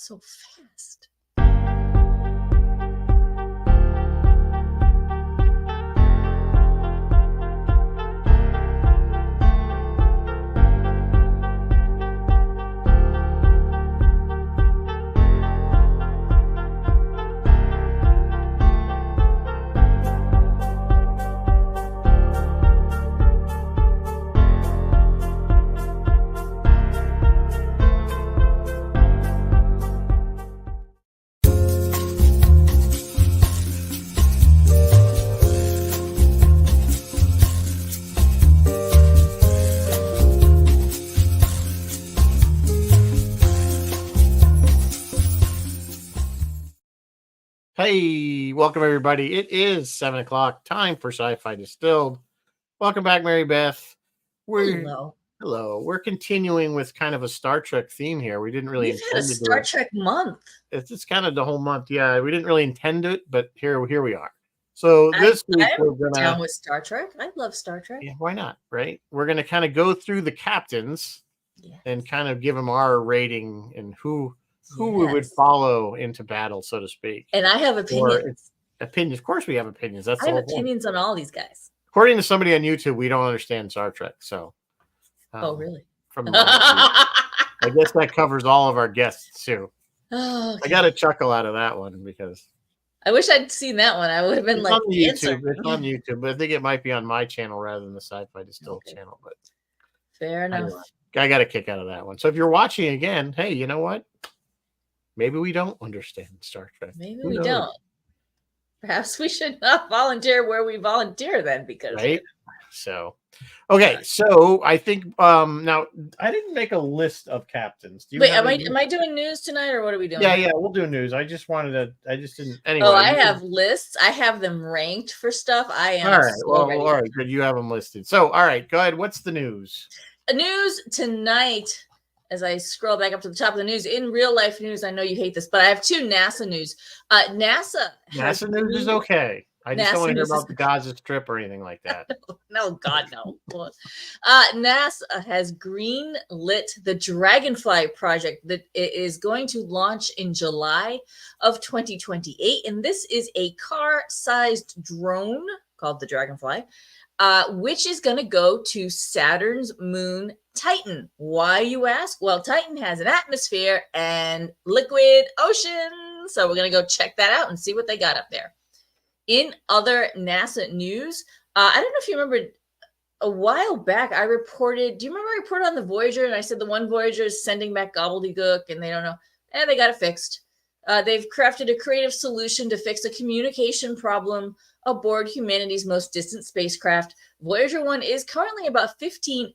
so fast. Hey, welcome everybody. It is 7:00. Time for Sci-Fi Distilled. Welcome back, Mary Beth. Hello. Hello. We're continuing with kind of a Star Trek theme here. We didn't really We've had a intend to do Star it. Trek month. It's kind of the whole month. Yeah, we didn't really intend it, but here we are. So this week we're I'm gonna down with Star Trek. I love Star Trek. yeah, why not? Right? We're gonna kind of go through the captains Yes. and kind of give them our rating and who we would Yes. follow into battle, so to speak. And I have Or opinions. opinions. Of course, we have opinions. That's I the have whole point. opinions on all these guys. According to somebody on YouTube, we don't understand Star Trek. So, Oh, really? From I guess that covers all of our guests too. Oh, I got a chuckle out of that one because I wish I'd seen that one. I would have been it's like, on YouTube. It's on YouTube, but I think it might be on my channel rather than the Sci-Fi Distilled channel. But fair enough. Anyway, I got a kick out of that one. So if you're watching again, hey, you know what? Maybe we don't understand Star Trek. Maybe we don't. Perhaps we should not volunteer where we volunteer then, because right. So, okay. So I think now I didn't make a list of captains. Do you wait, am I doing news tonight or what are we doing? Yeah, we'll do news. I just didn't. Anyway. Oh, I have lists. I have them ranked for stuff. I am. All right. Well, all right. Good. You have them listed. So, all right. Go ahead. What's the news? News tonight. As I scroll back up to the top of the news, in real life news, I know you hate this, but I have two NASA news. NASA news is okay. I just don't want to hear about the Gaza Strip or anything like that. No, God, no. NASA has green-lit the Dragonfly project that it is going to launch in July of 2028. And this is a car-sized drone called the Dragonfly, which is going to go to Saturn's moon, Titan. Why, you ask? Well, Titan has an atmosphere and liquid ocean. So we're going to go check that out and see what they got up there. In other NASA news, I don't know if you remember a while back, I reported, do you remember I reported on the Voyager? And I said the one Voyager is sending back gobbledygook and they don't know. And they got it fixed. They've crafted a creative solution to fix a communication problem aboard humanity's most distant spacecraft. Voyager 1 is currently about 15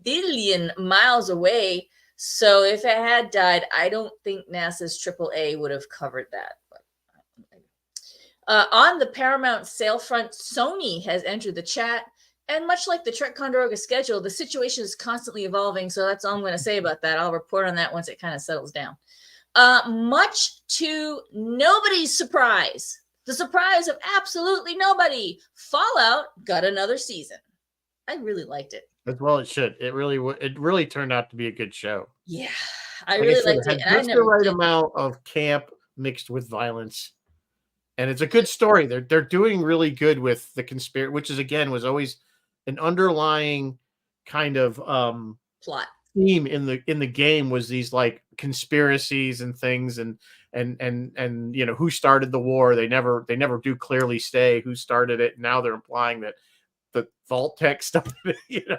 billion miles away. So if it had died, I don't think NASA's AAA would have covered that. On the Paramount sale front, Sony has entered the chat. And much like the Trek Condoroga schedule, the situation is constantly evolving. So that's all I'm going to say about that. I'll report on that once it kind of settles down. Much to nobody's surprise, the surprise of absolutely nobody, Fallout got another season. I really liked it. As well it should. It really turned out to be a good show. Yeah, I really liked it. And just the right amount of camp mixed with violence. And it's a good story. They're doing really good with the conspiracy, which is was always an underlying kind of plot theme in the game, was these like conspiracies and things and you know, who started the war. They never do clearly say who started it. Now they're implying that the Vault-Tec stuff, you know,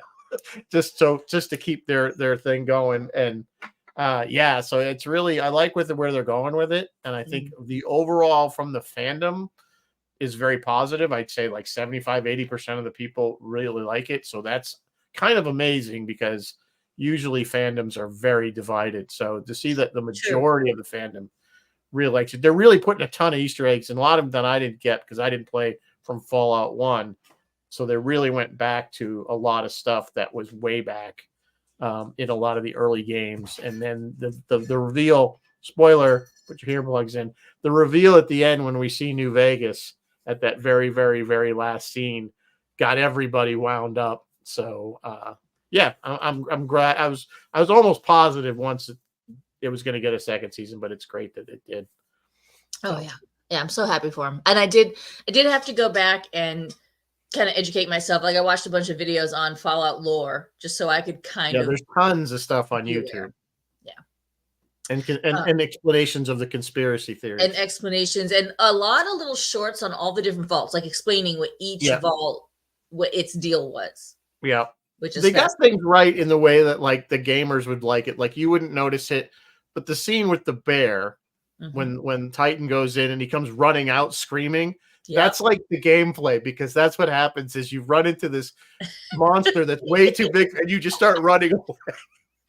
just to keep their thing going. And so it's really, I like where they're going with it. And I think the overall from the fandom is very positive. I'd say like 75-80% of the people really like it. So that's kind of amazing because usually fandoms are very divided. So to see that the majority of the fandom really likes it, they're really putting a ton of Easter eggs, and a lot of them that I didn't get because I didn't play from Fallout 1. So they really went back to a lot of stuff that was way back in a lot of the early games. And then the reveal, spoiler, put your earplugs in, the reveal at the end when we see New Vegas at that very, very, very last scene got everybody wound up. So I'm glad. I was almost positive once it was going to get a second season, but it's great that it did. Oh yeah. Yeah, I'm so happy for him. And I did have to go back and kind of educate myself. Like I watched a bunch of videos on Fallout lore just so I could kind of. There's tons of stuff on be YouTube. aware. Yeah. And explanations of the conspiracy theories. And explanations and a lot of little shorts on all the different vaults, like explaining what each vault, what its deal was. Yeah. Which is they got things right in the way that like the gamers would like it. Like you wouldn't notice it, but the scene with the bear when Titan goes in and he comes running out screaming, that's like the gameplay, because that's what happens is you run into this monster that's way too big and you just start running away.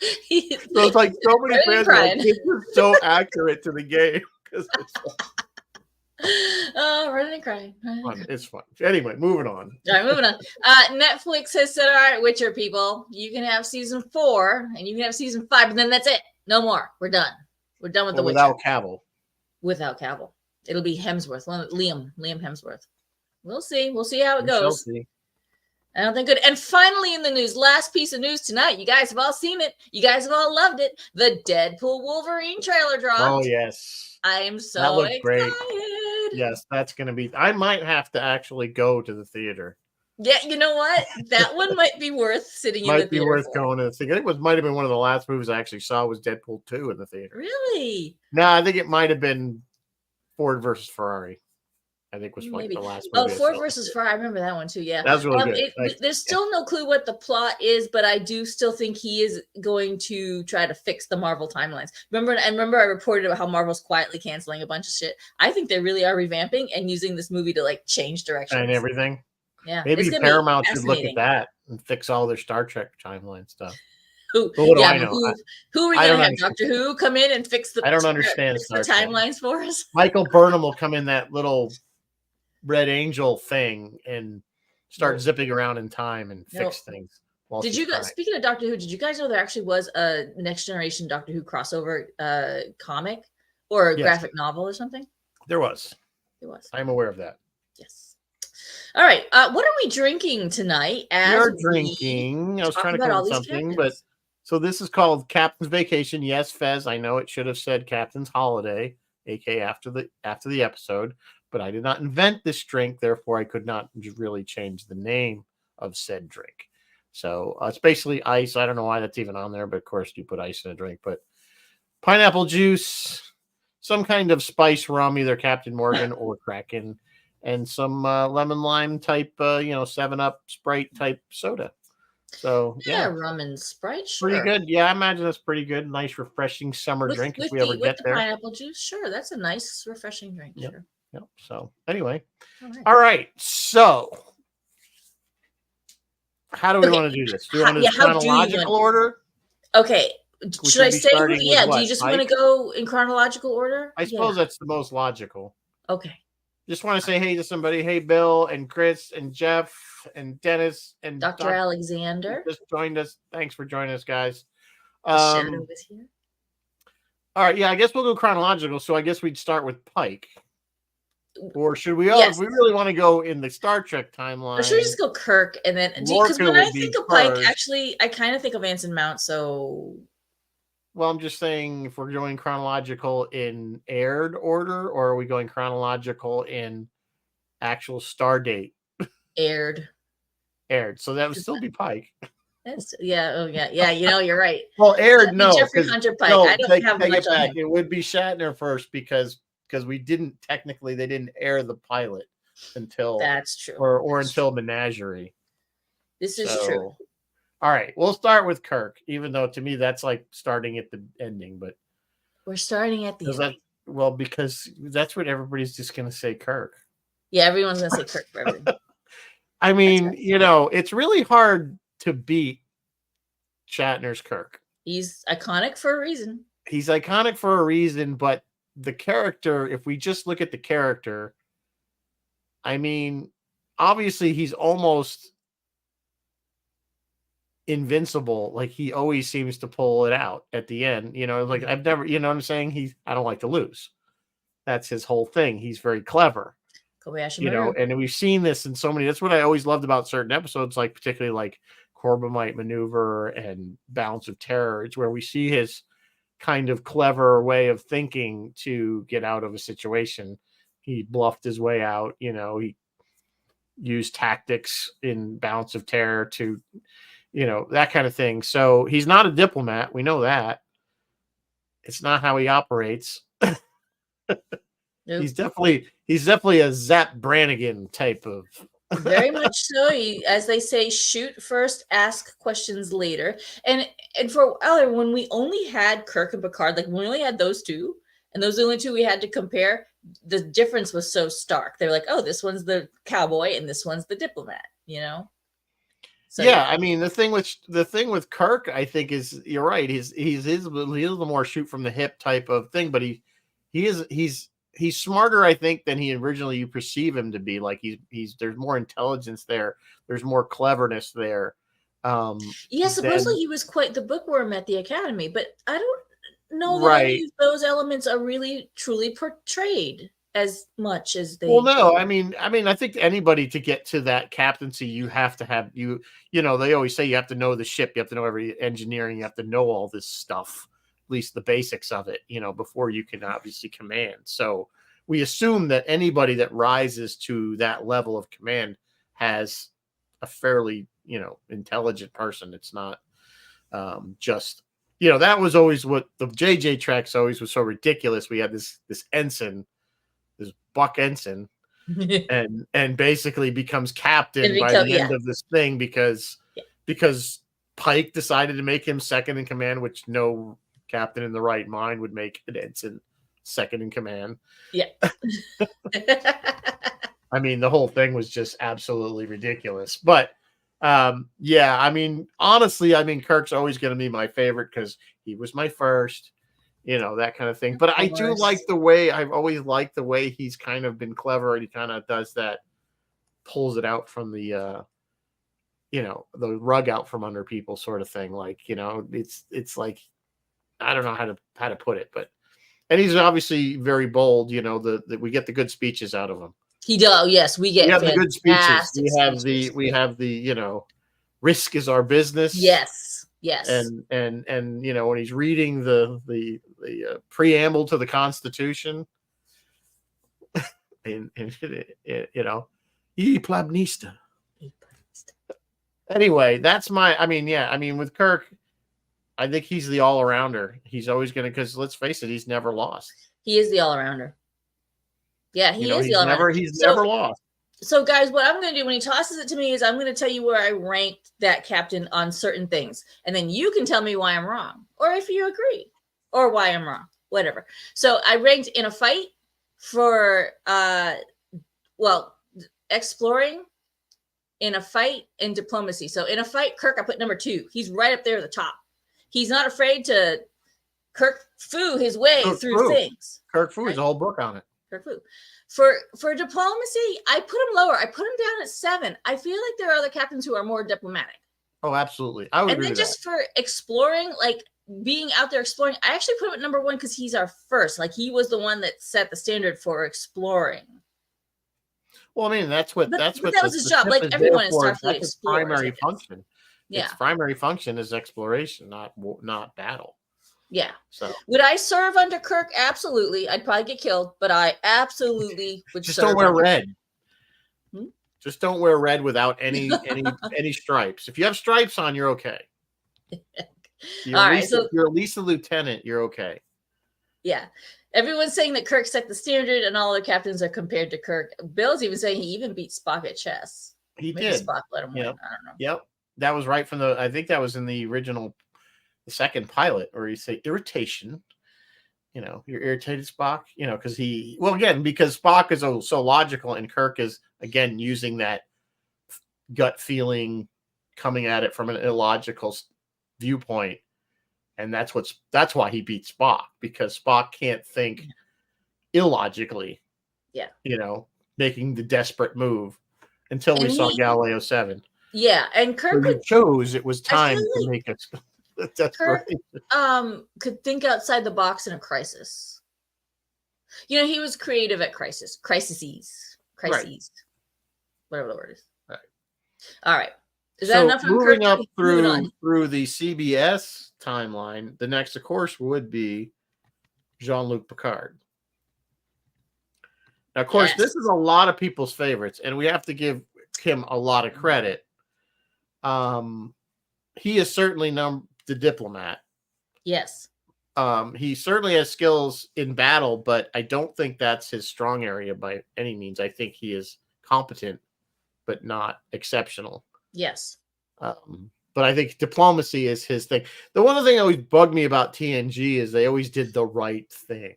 So it's like so many fans are like, this is so accurate to the game because running and crying. It's fun. Anyway, moving on. All right, moving on. Netflix has said, all right, Witcher people, you can have season 4 and you can have season 5, and then that's it. No more. We're done. We're done with the Witcher. Without Cavill. Without Cavill. It'll be Hemsworth. Liam Hemsworth. We'll see. We'll see how it goes. I don't think good. And finally in the news, last piece of news tonight. You guys have all seen it. You guys have all loved it. The Deadpool Wolverine trailer dropped. Oh, yes. I am so excited. Great. Yes, that's going to be... I might have to actually go to the theater. Yeah, you know what? That one might be worth sitting in the theater. Might be worth going to the theater. I think it might have been one of the last movies I actually saw was Deadpool 2 in the theater. Really? No, I think it might have been Ford versus Ferrari. I think was like the last movie. Oh, Ford versus Ferrari. I remember that one too. Yeah. That's really good. There's still no clue what the plot is, but I do still think he is going to try to fix the Marvel timelines. Remember I reported about how Marvel's quietly canceling a bunch of shit. I think they really are revamping and using this movie to like change direction and everything. Yeah. Maybe Paramount should look at that and fix all their Star Trek timeline stuff. Who are we going to have? Doctor Who come in and fix the I don't understand the timelines for us? Michael Burnham will come in that little Red Angel thing and start zipping around in time and fix things. Did you guys, speaking of Doctor Who, did you guys know there actually was a Next Generation Doctor Who crossover comic or a graphic novel or something? There was. I'm aware of that. Yes. All right. What are we drinking tonight? We're drinking. I was trying to come up with something, but so this is called Captain's Vacation. Yes, Fez. I know it should have said Captain's Holiday, aka after the episode, but I did not invent this drink, therefore I could not really change the name of said drink. So it's basically ice. I don't know why that's even on there, but of course you put ice in a drink. But pineapple juice, some kind of spice rum, either Captain Morgan or Kraken, and some lemon lime type, 7-Up Sprite type soda. So yeah, rum and Sprite, sure. Pretty good. Yeah, I imagine that's pretty good. Nice, refreshing summer drink if we ever get there. Pineapple juice, sure. That's a nice, refreshing drink. Yep. Sure. Yep. So anyway, all right. So how do we want to do this? Do you want to chronological order? Okay. Should I say? Yeah. Do you just want to go in chronological order? I suppose that's the most logical. Okay. Just want to say hey to somebody. Hey, Bill and Chris and Jeff and Dennis and Dr. Alexander just joined us. Thanks for joining us, guys. Shadow is here. All right, yeah, I guess we'll go chronological. So I guess we'd start with Pike, or should we? If we really want to go in the Star Trek timeline, or should we just go Kirk and then? Because when I think of Pike, actually, I kind of think of Anson Mount. So. Well, I'm just saying if we're going chronological in aired order, or are we going chronological in actual star date? Aired. So that would still be Pike. Yeah. You're right. Well, aired, no. Jeffrey Hunter Pike. I don't have much on him. It would be Shatner first because we didn't technically they didn't air the pilot until that's true, or until Menagerie. This is true. All right, we'll start with Kirk, even though to me that's like starting at the ending, but we're starting at the end. Because that's what everybody's just going to say Kirk. Yeah, everyone's going to say Kirk for everything. I mean, it's really hard to beat Shatner's Kirk. He's iconic for a reason. But the character, if we just look at the character, I mean, obviously he's almost invincible. Like he always seems to pull it out at the end. Like I've never, what I'm saying? I don't like to lose. That's his whole thing. He's very clever. Kobayashi and we've seen this in so many. That's what I always loved about certain episodes, like particularly like Corbomite Maneuver and Balance of Terror. It's where we see his kind of clever way of thinking to get out of a situation. He bluffed his way out. He used tactics in Balance of Terror to, that kind of thing. So he's not a diplomat. We know that. It's not how he operates. Nope. He's definitely a Zap Brannigan type of. Very much so. As they say, shoot first, ask questions later. And for a while, when we only had Kirk and Picard, like when we only had those two, and those are the only two we had to compare, the difference was so stark. They were like, oh, this one's the cowboy and this one's the diplomat, So, yeah, I mean the thing with Kirk, I think, is you're right. He is the more shoot from the hip type of thing, but he's smarter, I think, than he originally you perceive him to be. Like he's there's more intelligence there. There's more cleverness there. Yeah, supposedly he was quite the bookworm at the Academy, but I don't know that Right. any of those elements are really truly portrayed as much as they. Well, no, I mean, I think anybody to get to that captaincy, you have to have they always say you have to know the ship, you have to know every engineering, you have to know all this stuff, at least the basics of it, before you can obviously command. So we assume that anybody that rises to that level of command has a fairly, intelligent person. It's not just, that was always what the JJ tracks always was so ridiculous. We had this ensign, this Buck Ensign, and basically becomes captain by the end of this thing because Pike decided to make him second in command, which no captain in the right mind would make an ensign second in command. Yeah. I mean, the whole thing was just absolutely ridiculous. But yeah, I mean, honestly, Kirk's always going to be my favorite because he was my first. That kind of thing. But I do like I've always liked the way he's kind of been clever, and he kind of does that, pulls it out from the, the rug out from under people sort of thing. Like, it's like, I don't know how to put it, and he's obviously very bold, that we get the good speeches out of him. He does. Yes, we get the good speeches. We have the, risk is our business. Yes. And when he's reading the preamble to the Constitution, and e plebnista. Anyway, that's with Kirk, I think he's the all-arounder. He's always going to, because let's face it, he's never lost. He is the all-arounder. Yeah, he is the all-arounder. He's never lost. So, guys, what I'm going to do when he tosses it to me is I'm going to tell you where I ranked that captain on certain things. And then you can tell me why I'm wrong, or if you agree, or why I'm wrong, whatever. So I ranked in a fight for, exploring, in a fight, and diplomacy. So in a fight, Kirk, I put number 2. He's right up there at the top. He's not afraid to Kirk Fu his way through things. Kirk Fu is a whole book on it. Kirk Fu. For diplomacy, I put him lower. I put him down at 7. I feel like there are other captains who are more diplomatic. Oh, absolutely. I would agree with that. And then just for exploring, like being out there exploring, I actually put him at number 1 because he's our first. Like he was the one that set the standard for exploring. Well, I mean, that was his job. Like everyone in Starfleet explores. Primary function. Yeah. Its primary function is exploration, not battle. Yeah. So would I serve under Kirk? Absolutely. I'd probably get killed, but I absolutely would. Just don't wear red. Just don't wear red without any stripes. If you have stripes on, you're okay. You're at least a lieutenant. You're okay. Yeah. Everyone's saying that Kirk set the standard, and all the captains are compared to Kirk. Bill's even saying he even beat Spock at chess. He did. Spock let him win. I don't know. Yep. That was right from I think that was in the original, the second pilot, where you say irritation. You're irritated, Spock. Because because Spock is so logical, and Kirk is again using that gut feeling, coming at it from an illogical viewpoint. And that's why he beat Spock, because Spock can't think illogically. Yeah. Making the desperate move until we saw Galileo 7. Yeah, and Kirk chose it was time to make a desperation. Kirk could think outside the box in a crisis. He was creative at crises, right. whatever the word is. Right. All right. Is that So enough on Kirk? moving up Moving on. through the CBS timeline, the next, of course, would be Jean-Luc Picard. Now, of course, this Yes. is a lot of people's favorites, and we have to give him a lot of credit. He is certainly the diplomat. Yes. He certainly has skills in battle, but I don't think that's his strong area by any means. I think he is competent, but not exceptional. Yes. But I think diplomacy is his thing. The one thing that always bugged me about TNG is they always did the right thing.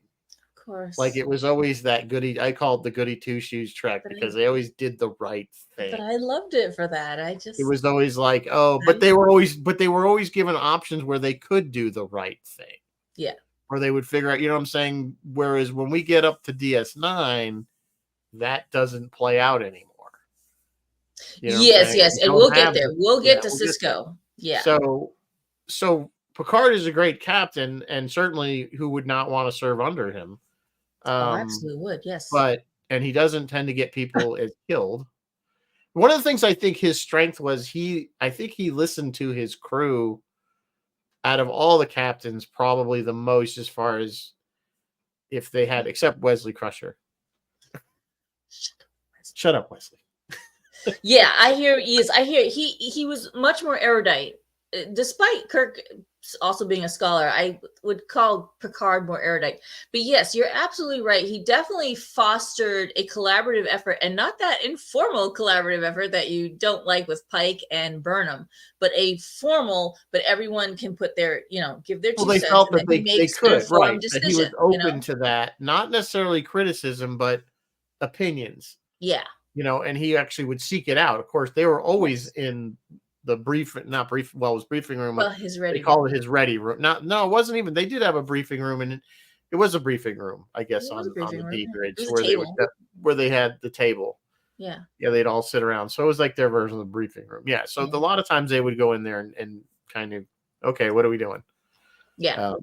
Of course. Like it was always that goody. I call it the goody two shoes trek because they always did the right thing. But I loved it for that. It was always like, oh, but they were always given options where they could do the right thing. Yeah. Or they would figure out, you know what I'm saying? Whereas when we get up to DS9, that doesn't play out anymore. You know yes. And we'll get there. We'll get to Sisko. Yeah. So Picard is a great captain, and certainly who would not want to serve under him. Absolutely would, yes. And he doesn't tend to get people as killed. One of the things I think his strength was I think he listened to his crew out of all the captains, probably the most as far as if they had, except Wesley Crusher. Shut up, Wesley. Yeah, I hear he was much more erudite. Despite Kirk also being a scholar, I would call Picard more erudite. But yes, you're absolutely right. He definitely fostered a collaborative effort, and not that informal collaborative effort that you don't like with Pike and Burnham, but a formal, but everyone can put their, give their 2 cents. They felt that they could, right? Decision, that he was open to that, not necessarily criticism, but opinions. Yeah. And he actually would seek it out. Of course, they were always in the it was briefing room. Well, his ready. They called it his ready room. No, it wasn't even. They did have a briefing room, and it was a briefing room, I guess, on the D bridge where they had the table. Yeah. Yeah, they'd all sit around. So it was like their version of the briefing room. Yeah. So a lot of times they would go in there and kind of, okay, what are we doing? Yeah.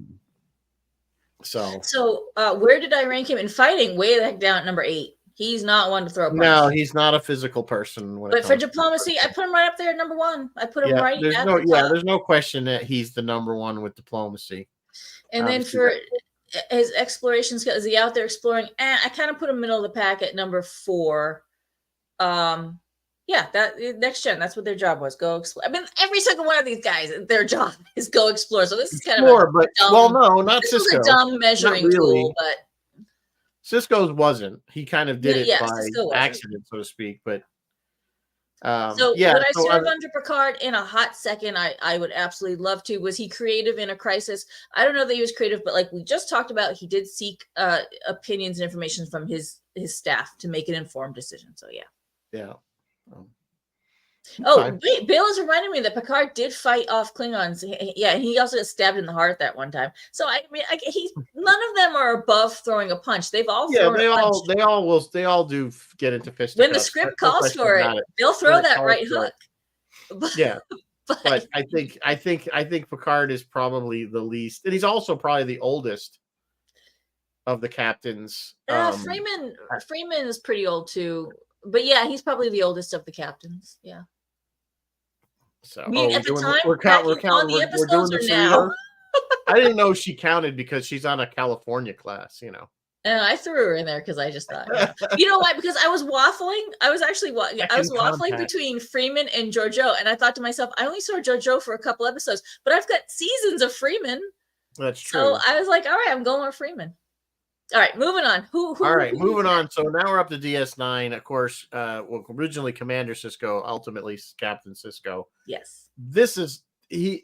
So where did I rank him in fighting? Way the heck down at number 8. He's not one to throw a punch. No, he's not a physical person. But for diplomacy, I put him right up there at number 1. I put him right at the top. There's no question that he's the number 1 with diplomacy. And then for his exploration skills, is he out there exploring? I kind of put him middle of the pack at number 4. That next gen, that's what their job was. Go explore. I mean, every single one of these guys, their job is go explore. So this is kind of not this Sisko. Is a dumb measuring tool, but Sisko's wasn't. He kind of did it by accident, so to speak. But would I serve under Picard in a hot second? I would absolutely love to. Was he creative in a crisis? I don't know that he was creative, but like we just talked about, he did seek opinions and information from his staff to make an informed decision. So yeah. Wait, Bill is reminding me that Picard did fight off Klingons. Yeah, he also got stabbed in the heart that one time. So none of them are above throwing a punch. They've all thrown a punch. They all do get into fisticuffs. When the script calls for it, they'll throw that right hook. But I think Picard is probably the least, and he's also probably the oldest of the captains. Freeman is pretty old too. But yeah, he's probably the oldest of the captains. Yeah. So at the time, we're counting the episodes or now? I didn't know she counted because she's on a California class, And I threw her in there because I just thought, you know why? Because I was waffling. I was waffling between Freeman and Georgiou, and I thought to myself, I only saw Georgiou for a couple episodes, but I've got seasons of Freeman. That's true. So I was like, all right, I'm going with Freeman. All right, moving on. Moving on. So now we're up to DS9. Of course, originally Commander Sisko, ultimately Captain Sisko. Yes. This is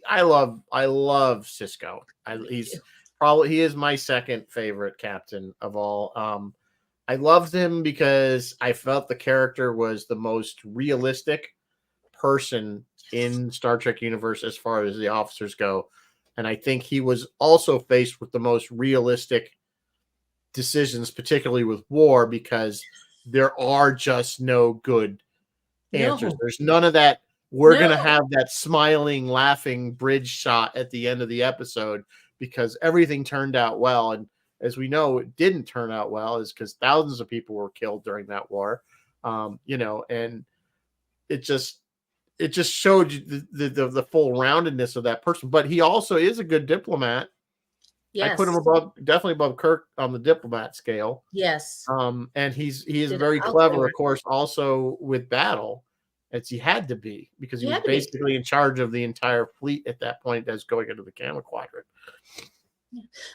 I love Sisko. He is my second favorite captain of all. I loved him because I felt the character was the most realistic person in Star Trek universe as far as the officers go, and I think he was also faced with the most realistic decisions, particularly with war, because there are just no good answers. There's none of that. We're going to have that smiling, laughing bridge shot at the end of the episode because everything turned out well. And as we know, it didn't turn out well is because thousands of people were killed during that war. And it just, it just showed you the full roundedness of that person. But he also is a good diplomat. Yes. I put him definitely above Kirk on the diplomat scale. Yes. And he is Did very out clever, there. of course, also with battle, as he had to be, because he He was had to be. basically in charge of the entire fleet at that point that's going into the Gamma Quadrant.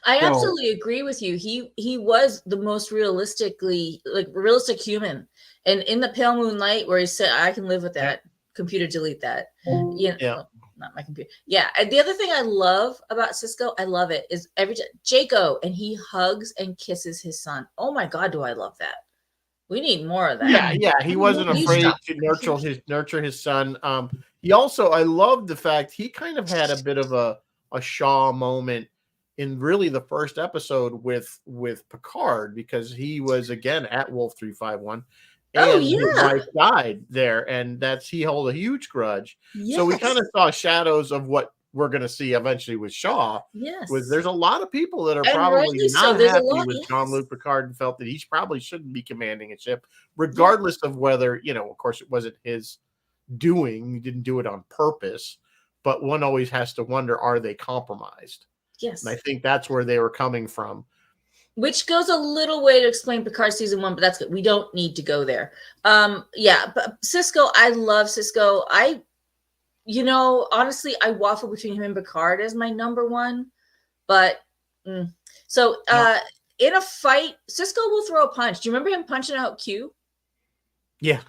I So- absolutely agree with you. He was the most realistic human. And in the Pale Moonlight, where he said, "I can live with that. Computer, delete that." You know, well, not my computer. Yeah. And the other thing I love about Cisco, I love it, is every time Jaco, and he hugs and kisses his son. Oh my God, do I love that? We need more of that. Yeah, he wasn't Please afraid stop. to nurture his son. He also, I love the fact he kind of had a bit of a Shaw moment in really the first episode with Picard, because he was again at Wolf 351, and Oh, his yeah. wife died there, and he held a huge grudge. Yes. So we kind of saw shadows of what we're going to see eventually with Shaw. Yes. There's a lot of people that are And probably rightly so. not There's a happy lot, with yes. Jean-Luc Picard and felt that he probably shouldn't be commanding a ship, regardless of whether, of course, it wasn't his doing. He didn't do it on purpose, but one always has to wonder, are they compromised? Yes. And I think that's where they were coming from. Which goes a little way to explain Picard season 1, but that's good. We don't need to go there. Yeah, but Cisco, I love Cisco. Honestly, I waffle between him and Picard as my number one. But in a fight, Cisco will throw a punch. Do you remember him punching out Q? Yeah.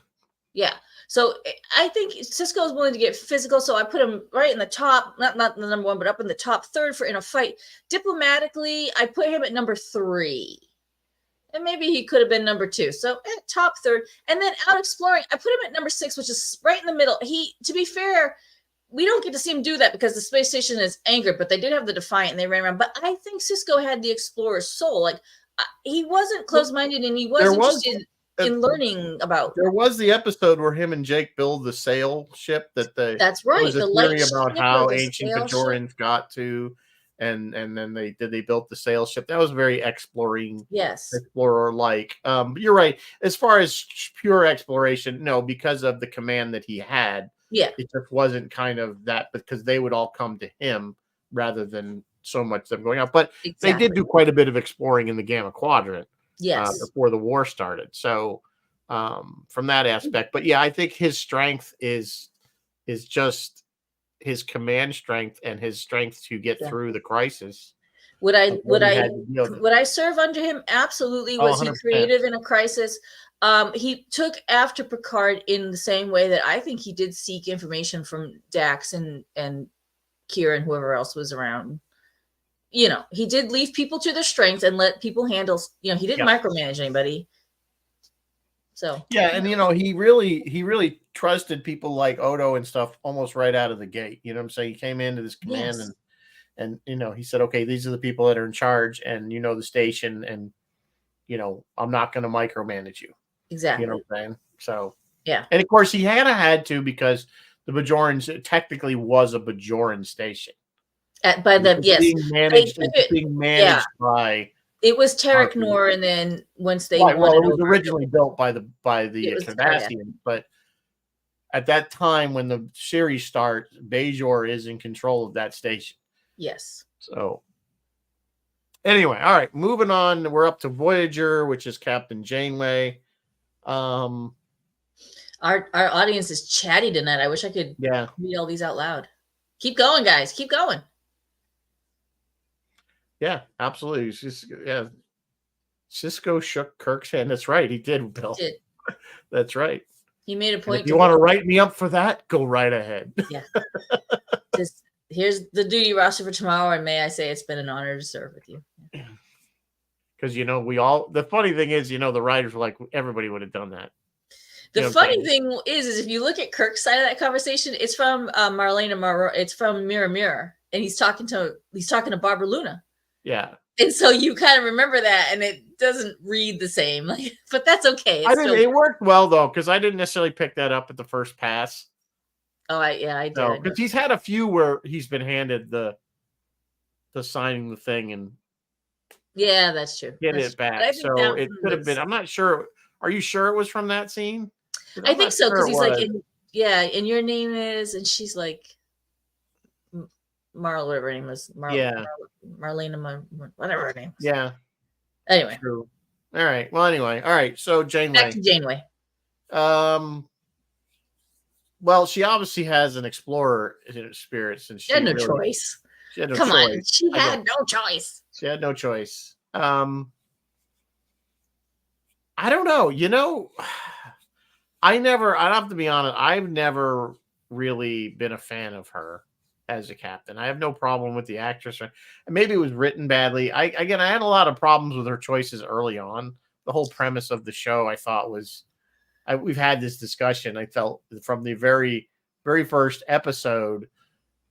Yeah. So I think Cisco is willing to get physical. So I put him right in the top, not the number one, but up in the top third for in a fight. Diplomatically, I put him at number 3. And maybe he could have been number 2. So at top third. And then out exploring, I put him at number 6, which is right in the middle. To be fair, we don't get to see him do that because the space station is anchored, but they did have the Defiant and they ran around. But I think Cisco had the explorer's soul. Like, he wasn't closed-minded, and he was interested in learning about. There was the episode where him and Jake build the sail ship that's right. There was a the theory light about ship how or the ancient sail Bajorans ship. got to, and then they built the sail ship. That was very explorer like. You're right. As far as pure exploration, no, because of the command that he had. Yeah. It just wasn't kind of that, because they would all come to him rather than so much them going out. But They did do quite a bit of exploring in the Gamma Quadrant. Yes. Before the war started. So from that aspect, but yeah, I think his strength is just his command strength and his strength to get through the crisis. Would I serve under him? Absolutely. Was he creative in a crisis? He took after Picard in the same way that I think he did seek information from Dax and Kira and whoever else was around. He did leave people to their strengths and let people handle. He didn't micromanage anybody. So yeah, and he really trusted people like Odo and stuff almost right out of the gate. You know what I'm saying? He came into this command and he said, okay, these are the people that are in charge, and the station, and I'm not going to micromanage you. Exactly. You know what I'm saying? So yeah, and of course he had to, because the Bajorans technically was a Bajoran station. Being managed by. It was Tarek Noor, and then once they it was originally built by the Cardassians, but at that time when the series starts, Bajor is in control of that station. Yes. So anyway, all right, moving on. We're up to Voyager, which is Captain Janeway. Our audience is chatty tonight. I wish I could read all these out loud. Keep going, guys. Keep going. Yeah, absolutely. It's just, Cisco shook Kirk's hand. That's right. He did, Bill. He did. That's right. He made a point. If you want to write me up for that, go right ahead. Yeah. Just here's the duty roster for tomorrow, and may I say it's been an honor to serve with you. Because the funny thing is, the writers were like, everybody would have done that. The funny thing is if you look at Kirk's side of that conversation, it's from Marlena Monroe. It's from Mirror Mirror, and he's talking to Barbara Luna. Yeah. And so you kind of remember that, and it doesn't read the same, but that's okay. It worked well though, because I didn't necessarily pick that up at the first pass. Oh, I did. Because he's had a few where he's been handed the signing the thing and that's true. Get it back. So it could have been. I'm not sure. Are you sure it was from that scene? I think so, because he's like, yeah, and your name is, and she's like, Marla, whatever her name is, Yeah. Marlena, whatever her name is. Yeah. Anyway, True. All right. Well, anyway. All right. So back Janeway. to Janeway. Well, she obviously has an explorer spirit since She had no really, choice. she had no Come choice. on, she had no choice. She had no choice. I don't know. I have to be honest, I've never really been a fan of her as a captain. I have no problem with the actress. Maybe it was written badly. I had a lot of problems with her choices early on. The whole premise of the show, I thought we've had this discussion. I felt from the very, very first episode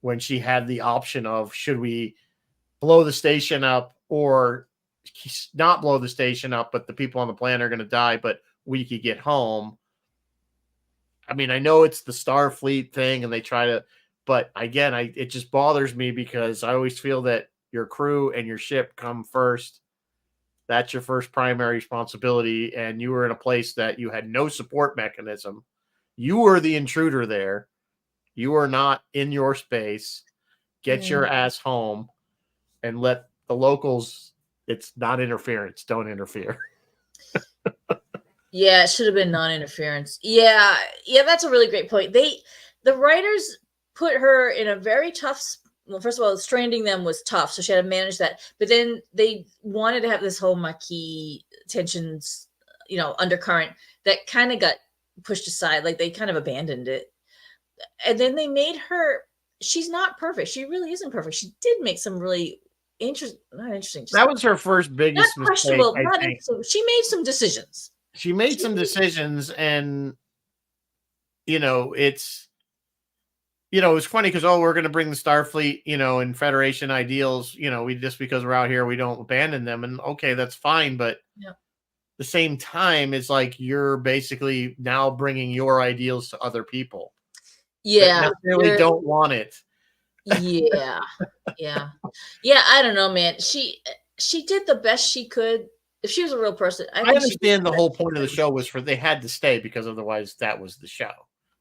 when she had the option of should we blow the station up or not blow the station up, but the people on the planet are going to die, but we could get home. I mean, I know it's the Starfleet thing and they try to, but again, it just bothers me because I always feel that your crew and your ship come first. That's your first primary responsibility. And you were in a place that you had no support mechanism. You were the intruder there. You are not in your space. Get your ass home and let the locals, it's not interference. Don't interfere. Yeah, it should have been non-interference. Yeah, that's a really great point. The writers put her in a very tough. Well, first of all, stranding them was tough, so she had to manage that. But then they wanted to have this whole Maquis tensions, undercurrent that kind of got pushed aside. Like they kind of abandoned it, and then they made her. She's not perfect. She really isn't perfect. She did make some really not interesting. That was her first biggest not questionable. mistake. Not interesting. She made some decisions. She made some decisions, and it's funny because we're going to bring the Starfleet, and Federation ideals, we just because we're out here we don't abandon them, and okay, that's fine, but the same time it's like you're basically now bringing your ideals to other people. Yeah, really don't want it. Yeah, I don't know, man. She did the best she could. If she was a real person, I understand the whole point of the show was they had to stay because otherwise that was the show.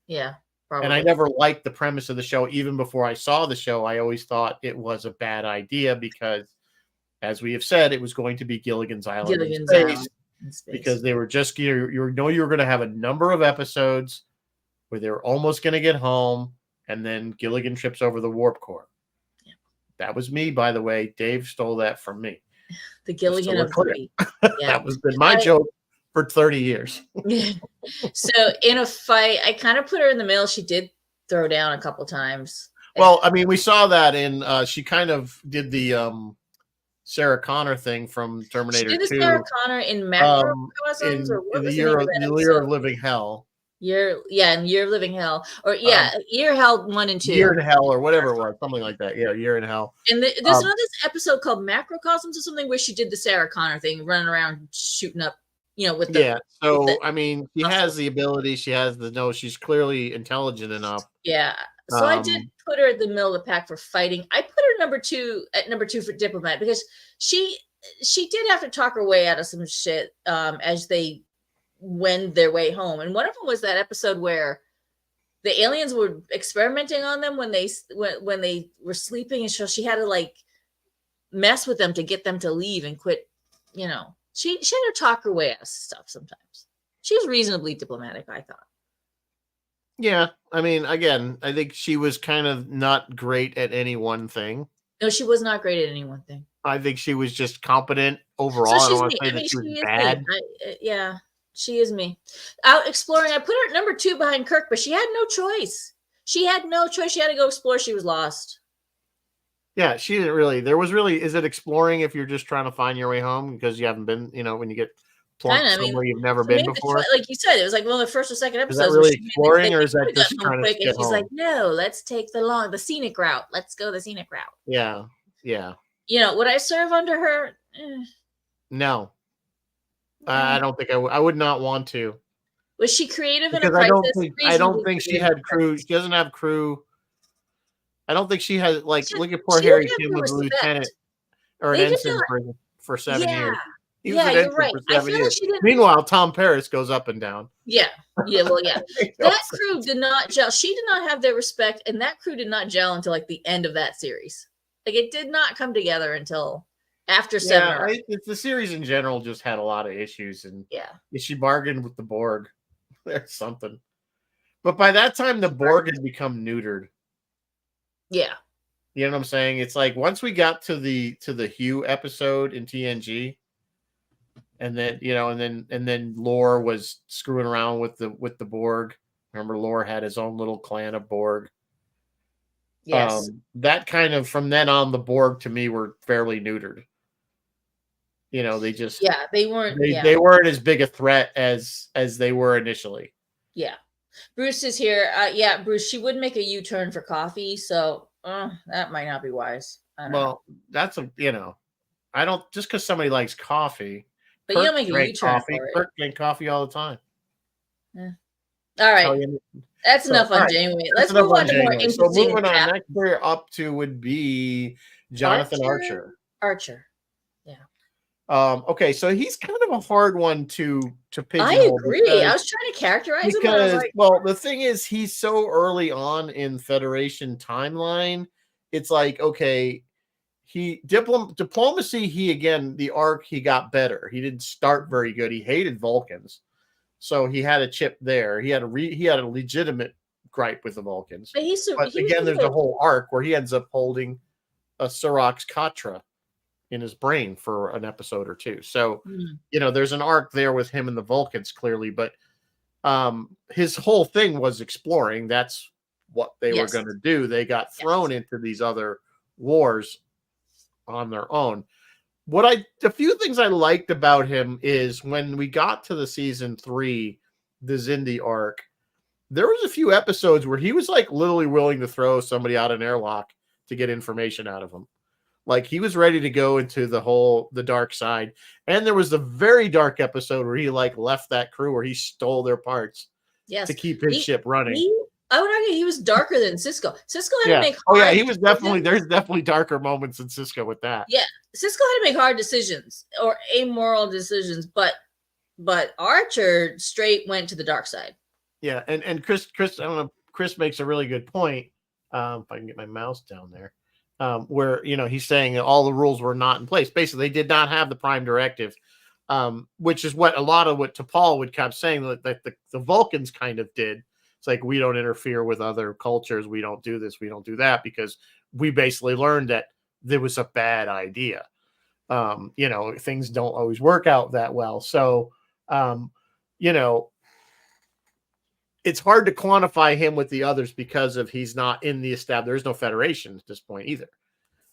Yeah, probably. And I never liked the premise of the show. Even before I saw the show, I always thought it was a bad idea because, as we have said, it was going to be Gilligan's Island in space. Because they were just you were going to have a number of episodes where they were almost going to get home, and then Gilligan trips over the warp core. Yeah. That was me, by the way. Dave stole that from me. The Gilligan of three. Yeah. That was been my joke for 30 years. So in a fight, I kind of put her in the middle. She did throw down a couple times. Well, I mean, we saw that in she kind of did the Sarah Connor thing from Terminator 2. She did the Sarah Connor in Macrocosms in the year of Living Hell. Year of Living Hell, or Year Hell 1 and 2. Year in Hell, or whatever it was, something like that. Yeah, Year in Hell. And there's another episode called Macrocosms or something where she did the Sarah Connor thing, running around shooting up, with the So I mean, she has the ability. She has she's clearly intelligent enough. Yeah. So I did put her at the middle of the pack for fighting. I put her number two for diplomat because she did have to talk her way out of some shit as they wend their way home. And one of them was that episode where the aliens were experimenting on them when they were sleeping, and so she had to mess with them to get them to leave and quit. She had to talk her way out of stuff sometimes. She was reasonably diplomatic, I thought. Yeah, I mean, again, I think she was kind of not great at any one thing. No, she was not great at any one thing. I think she was just competent overall. I don't want to say that she was bad. Yeah, she is me. Out exploring, I put her at number 2 behind Kirk, but she had no choice. She had no choice. She had to go explore. She was lost. Yeah, she didn't really. Is it exploring if you're just trying to find your way home because you haven't been, when you get plunked somewhere you've never been before? Like you said, it was like one of the first or second episodes. Is that really exploring, or is that just trying to get home? She's like, no, let's take the scenic route. Let's go the scenic route. Yeah. Would I serve under her? No. I don't think I would not want to. Was she creative in a crisis? I don't think she had crew. She doesn't have crew. I don't think she has look at poor Harry Kim was a lieutenant or an ensign for 7 years. He was Yeah, an you're ensign right. for I 7 feel like years. she didn't. Meanwhile, Tom Paris goes up and down. Yeah, well, yeah. You know, That crew did not gel. She did not have their respect, and that crew did not gel until like the end of that series. Like it did not come together until after seven. yeah, Or it's the series in general just had a lot of issues, and yeah, she bargained with the Borg. There's something. But by that time, the Borg had become neutered. yeah, You know what I'm saying? It's like once we got to the Hugh episode in TNG, and then and then Lore was screwing around with the Borg. Remember, Lore had his own little clan of Borg. yes, That kind of from then on, the Borg to me were fairly neutered. They just yeah. They weren't. they weren't as big a threat as they were initially. Yeah. Bruce is here. Yeah, Bruce. She would make a U-turn for coffee, so that might not be wise. I don't know. Well, that's I don't just because somebody likes coffee. But you Kirk don't make a drank U-turn coffee. for it. Kirk drank coffee all the time. All right. That's enough on all right. Janeway. That's Let's move enough on to more Janeway. So interesting. moving on, next we're up to would be Jonathan Archer. Archer. Okay, so he's kind of a hard one to pigeonhole. I agree. I was trying to characterize him. Because, Like, well, the thing is, he's so early on in Federation timeline. It's like, okay, diplomacy. The arc he got better. He didn't start very good. He hated Vulcans, so he had a chip there. He had a legitimate gripe with the Vulcans. But again, there's a whole arc where he ends up holding a Syrox Katra in his brain for an episode or two. So, there's an arc there with him and the Vulcans clearly, but his whole thing was exploring. That's what they were going to do. They got thrown into these other wars on their own. A few things I liked about him is when we got to the season 3, the Xindi arc, there was a few episodes where he was like literally willing to throw somebody out an airlock to get information out of him. Like he was ready to go into the dark side. And there was a very dark episode where he like left that crew where he stole their parts to keep his ship running. I would argue he was darker than Sisko. Sisko had to make hard he was there's definitely darker moments in Sisko with that. Yeah. Sisko had to make hard decisions or amoral decisions, but Archer straight went to the dark side. Yeah, and Chris, I don't know, Chris makes a really good point. If I can get my mouse down there. Where he's saying that all the rules were not in place. Basically, they did not have the Prime Directive, which is what a lot of what T'Pol would keep saying that the Vulcans kind of did. It's like we don't interfere with other cultures. We don't do this. We don't do that because we basically learned that there was a bad idea. Things don't always work out that well. So, it's hard to quantify him with the others because he's not in the established. There's no federation at this point either.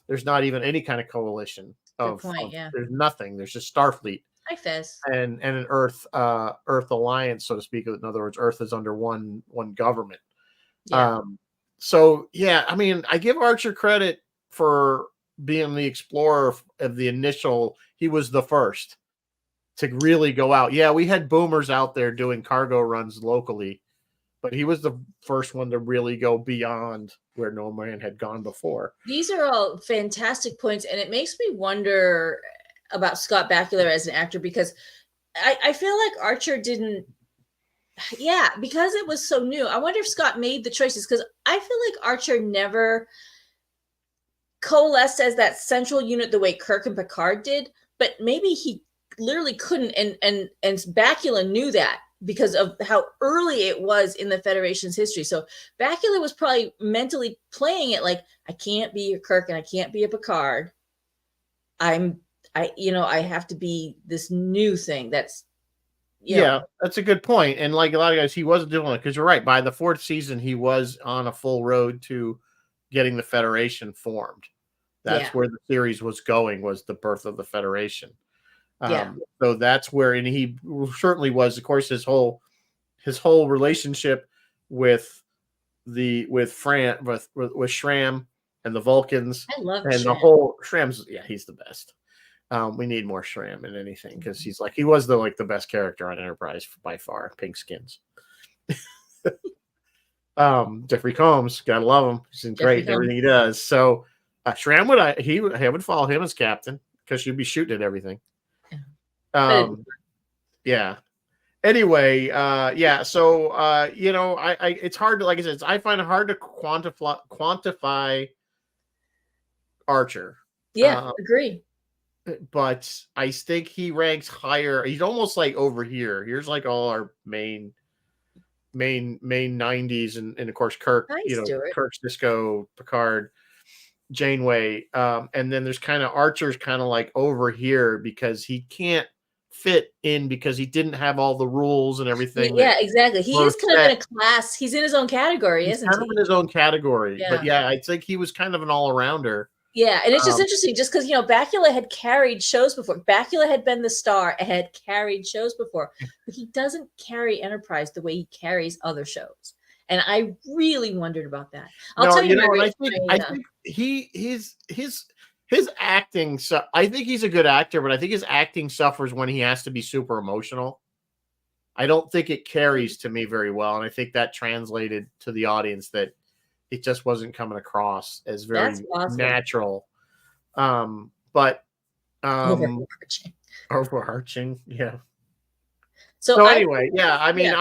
There's not even any kind of coalition there's nothing. There's just Starfleet. Hi, Fez. And an Earth alliance, so to speak. In other words, Earth is under one government. Yeah. I give Archer credit for being the explorer of the initial. He was the first to really go out. Yeah, we had boomers out there doing cargo runs locally, but he was the first one to really go beyond where no man had gone before. These are all fantastic points, and it makes me wonder about Scott Bakula as an actor because I feel like Archer didn't. Yeah, because it was so new. I wonder if Scott made the choices because I feel like Archer never coalesced as that central unit the way Kirk and Picard did, but maybe he literally couldn't, and Bakula knew that because of how early it was in the Federation's history. So Bakula was probably mentally playing it like, I can't be a Kirk and I can't be a Picard. I have to be this new thing. That's that's a good point. And like a lot of guys, he wasn't doing it because you're right. By the 4th season, he was on a full road to getting the Federation formed. That's where the series was going, was the birth of the Federation. So that's where, and he certainly was, of course, his whole relationship with Shram and the Vulcans. I love and Shram. The whole Shram's, he's the best. We need more Shram in anything because he was the best character on Enterprise by far. Pink skins. Jeffrey Combs, gotta love him. He's great at everything he does. So Shram would follow him as captain because you'd be shooting at everything. Um, yeah. Anyway, yeah. So, it's hard to, like I said, I find it hard to quantify Archer. Yeah, Uh, agree. but I think he ranks higher. He's almost like over here. Here's like all our main 90s, and of course Kirk, Hi, Stuart. Kirk, Cisco, Picard, Janeway, and then there's kind of Archer's kind of like over here because he can't fit in because he didn't have all the rules and everything. Yeah, exactly. He is kind of in a class. He's in his own category, He's isn't kind of he? in his own category. But Yeah. yeah, I think he was kind of an all-arounder. Yeah, and it's just interesting, just because Bakula had carried shows before. Bakula had been the star and had carried shows before, but he doesn't carry Enterprise the way he carries other shows. And I really wondered about that. I'll tell you, I think his acting. So I think he's a good actor, but I think his acting suffers when he has to be super emotional. I don't think it carries to me very well, and I think that translated to the audience that it just wasn't coming across as very natural. But overarching, yeah. So anyway, yeah. I mean,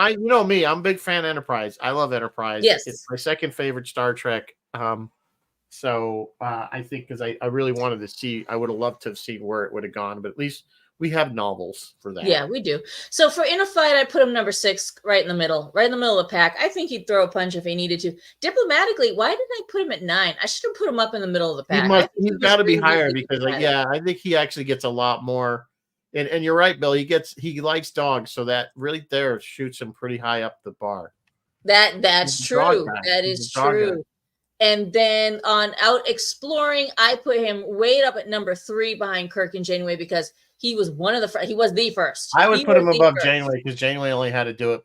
me, I'm a big fan of Enterprise. I love Enterprise. Yes, it's my second favorite Star Trek. So I think because I really wanted to see, I would have loved to have seen where it would have gone, but at least we have novels for that. Yeah, we do. So for In a Fight, I put him number 6, right in the middle of the pack. I think he'd throw a punch if he needed to. Diplomatically, why didn't I put him at 9? I should have put him up in the middle of the pack. He's got to be higher because, I think he actually gets a lot more. And you're right, Bill. He likes dogs, so that really there shoots him pretty high up the bar. That's true. That is true. And then on Out Exploring, I put him way up at number 3 behind Kirk and Janeway because he was he was the first. I would put him above Janeway because Janeway only had to do it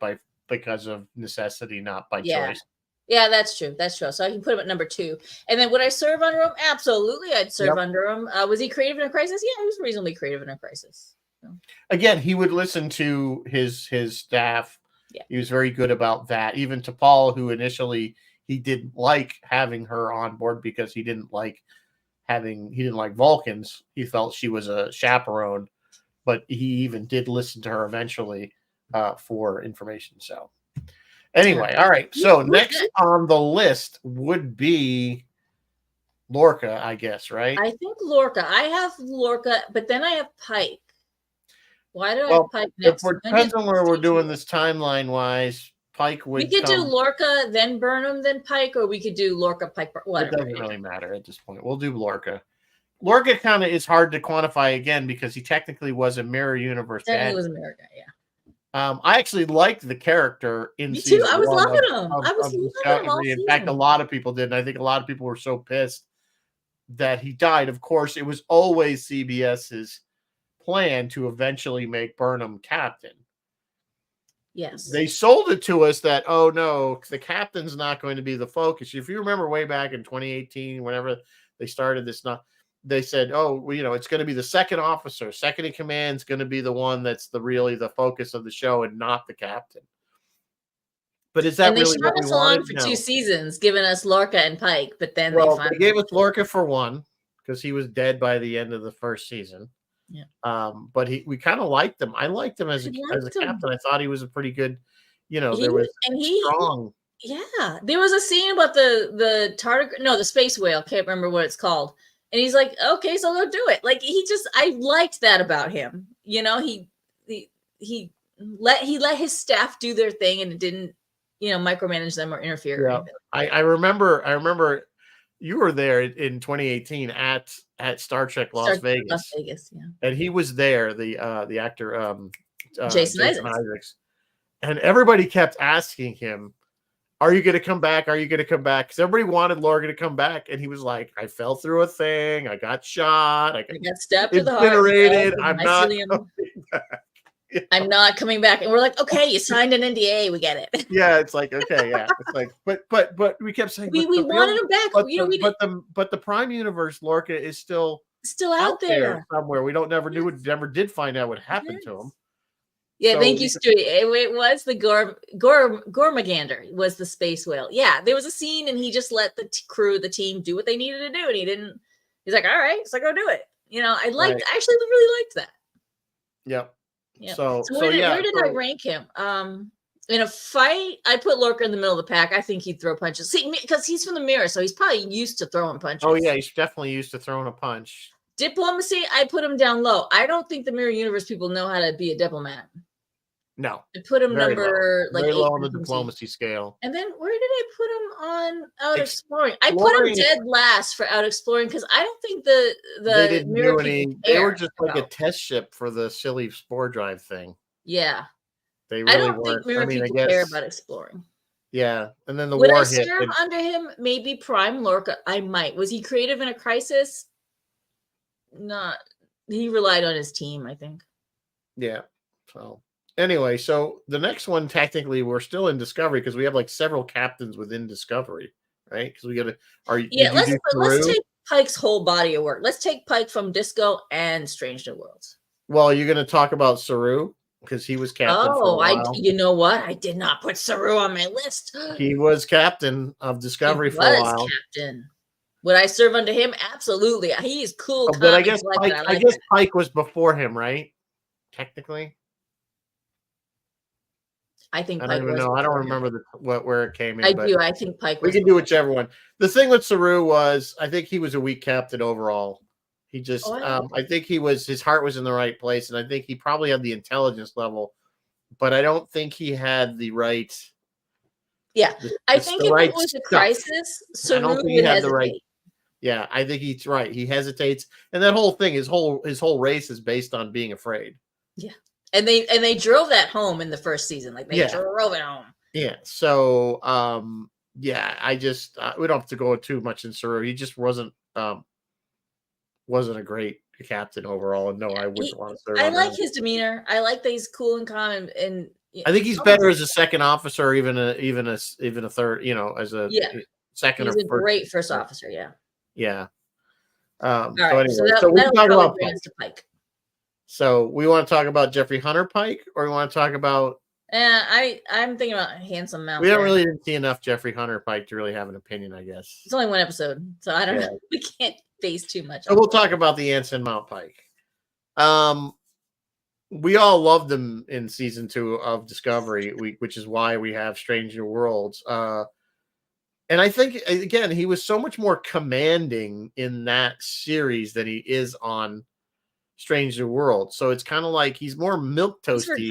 because of necessity, not by choice. Yeah, that's true. That's true. So I can put him at number 2. And then would I serve under him? Absolutely, I'd serve under him. Was he creative in a crisis? Yeah, he was reasonably creative in a crisis. So. Again, he would listen to his staff. Yeah. He was very good about that. Even to Paul, who initially he didn't like having her on board because he didn't like Vulcans. He felt she was a chaperone, but he even did listen to her eventually for information. So anyway, all right. So next on the list would be Lorca, I guess, right? I think Lorca. I have Lorca, but then I have Pike. Why do I have Pike next? It depends on where we're doing this timeline-wise. Pike would. We could do Lorca, then Burnham, then Pike, or we could do Lorca, Pike, whatever. It doesn't really matter at this point. We'll do Lorca. Lorca kind of is hard to quantify again because he technically was a mirror universe. He was a mirror guy, yeah. I actually liked the character in Me too. I was loving him. I was loving him all season. In fact, a lot of people did, and I think a lot of people were so pissed that he died. Of course, it was always CBS's plan to eventually make Burnham captain. Yes. They sold it to us that, oh no, the captain's not going to be the focus. If you remember way back in 2018, whenever they started this, they said, oh, well, it's going to be the second officer, second in command is going to be the one that's really the focus of the show and not the captain. But is that really what we wanted? They shot us on for 2 seasons, giving us Lorca and Pike, but then they gave us Lorca for 1 because he was dead by the end of the first season. Yeah. But we kind of liked him. I liked him as a captain. I thought he was a pretty good, strong. Yeah. There was a scene about the space whale. Can't remember what it's called. And he's like, okay, so go do it. Like I liked that about him. He let his staff do their thing and it didn't, micromanage them or interfere. Yeah. I remember you were there in 2018 at Star Trek Las Vegas. Las Vegas, yeah. And he was there, the actor Jason Isaacs. And everybody kept asking him, are you going to come back? Are you going to come back? Because everybody wanted Lorca to come back. And he was like, I fell through a thing. I got shot. I got stabbed to the heart. Incinerated. I'm not coming back. Yeah. I'm not coming back. And we're like, okay, you signed an NDA. We get it. Yeah, it's like, okay, yeah. It's like, but we kept saying we wanted him back. But the Prime Universe Lorca is still out there somewhere. We never did find out what happened to him. Yeah, so, thank you, Stewie. It was the Gormagander was the space whale. Yeah, there was a scene and he just let the team do what they needed to do. And he's like, all right, so go do it. I actually really liked that. Yep. Yeah. So Where did I so rank him? In a fight, I put Lorca in the middle of the pack. I think he'd throw punches. See, because he's from the mirror, so he's probably used to throwing punches. oh yeah, he's definitely used to throwing a punch. Diplomacy, I put him down low. I don't think the mirror universe people know how to be a diplomat. No, I put him very number low, like very 8 low on the diplomacy. diplomacy scale. And then where did I put him on out exploring? I put him Exploring- dead last for out exploring because I don't think They the didn't mirror do people any. They were care just like a about- test ship for the silly spore drive thing. Yeah. They I really don't think weren't. mirror I mean, I people care guess about exploring. yeah. And then the Would I war hit. serve under him? Maybe Prime Lorca. I might. Was he creative in a crisis? Not. He relied on his team, I think. Yeah. So anyway, so the next one, technically, we're still in Discovery because we have like several captains within Discovery, right? Because we got to. Yeah, let's Saru? take Pike's whole body of work. Let's take Pike from Disco and Strange New Worlds. Well, you're going to talk about Saru because he was captain. For a while. You know what? I did not put Saru on my list. He was captain of Discovery for a while. Captain. Would I serve under him? Absolutely. He's cool. But I guess Pike was before him, right? Technically. I think I don't even know. I don't remember where it came in. I do. I think Pike was. We can do whichever one. The thing with Saru was, I think he was a weak captain overall. He just, I think his heart was in the right place, and I think he probably had the intelligence level, but I don't think he had the right. Yeah, I think if it was a crisis, Saru I don't think he had the right. Yeah, I think he's right. He hesitates, and that whole thing, his whole race is based on being afraid. Yeah, and they drove that home in the first season. Like they drove it home. Yeah. So, I just we don't have to go too much in Saru. He just wasn't a great captain overall, and no, I wouldn't want to serve. I like his demeanor. I like that he's cool and calm, and I think he's better as a second officer, even a third. As a second. He's a great first officer. Yeah. Yeah. All right. So we can talk about Pike. So we want to talk about Jeffrey Hunter Pike, or we want to talk about? I'm thinking about Handsome Mount. We don't really see enough Jeffrey Hunter Pike to really have an opinion, I guess. It's only one episode, so I don't know. We can't base too much. So we'll talk about the Anson Mount Pike. We all loved him in season 2 of Discovery, which is why we have Strange New Worlds. And I think, again, he was so much more commanding in that series than he is on Strange New World. So it's kind of like he's more milquetoasty.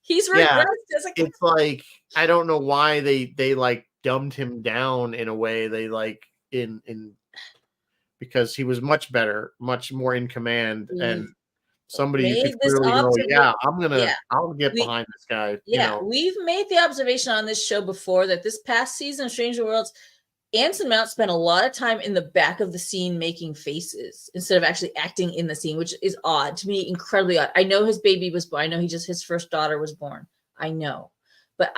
He's regressed as a It's like, I don't know why they like dumbed him down in a way. They like in because he was much better, much more in command, and somebody you could clearly go, I'll get behind this guy. We've made the observation on this show before that this past season of Strange New Worlds, Anson Mount spent a lot of time in the back of the scene making faces instead of actually acting in the scene, which is odd to me, incredibly odd. I know his baby was born. I know his first daughter was born. I know, but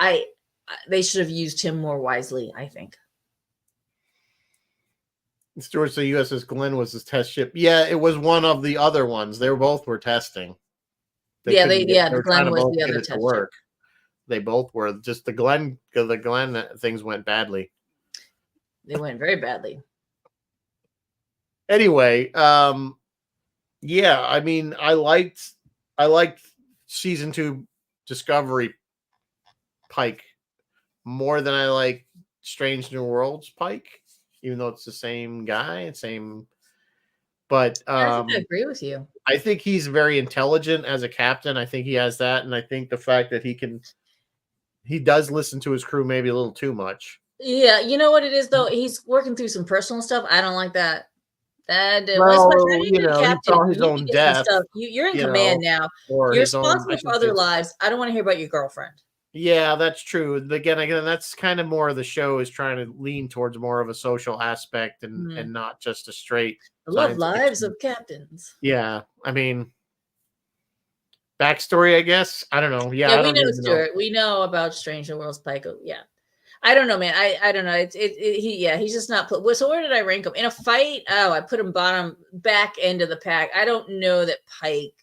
they should have used him more wisely, I think. Stuart, the USS Glenn was his test ship. Yeah, it was one of the other ones. They both were testing. The Glenn was the other test ship. They both were. Just the Glenn things went badly. They went very badly. Anyway, I mean, I liked season 2 Discovery Pike more than I like Strange New Worlds Pike, even though it's the same guy, but I agree with you. I think he's very intelligent as a captain. I think he has that, and I think the fact that he does listen to his crew maybe a little too much. Yeah, you know what it is though? He's working through some personal stuff. I don't like that. He saw his own death. You're in command now. You're responsible for other lives. I don't want to hear about your girlfriend. Yeah, that's true. Again, that's kind of more of the show is trying to lean towards more of a social aspect and not just a straight. Love lives of captains. Yeah, I mean, backstory, I guess. I don't know. Yeah, we know Stuart. We know about Strange New Worlds Pike. Yeah. I don't know, man. I don't know. He's just not. So where did I rank him in a fight? Oh, I put him back end of the pack. I don't know that Pike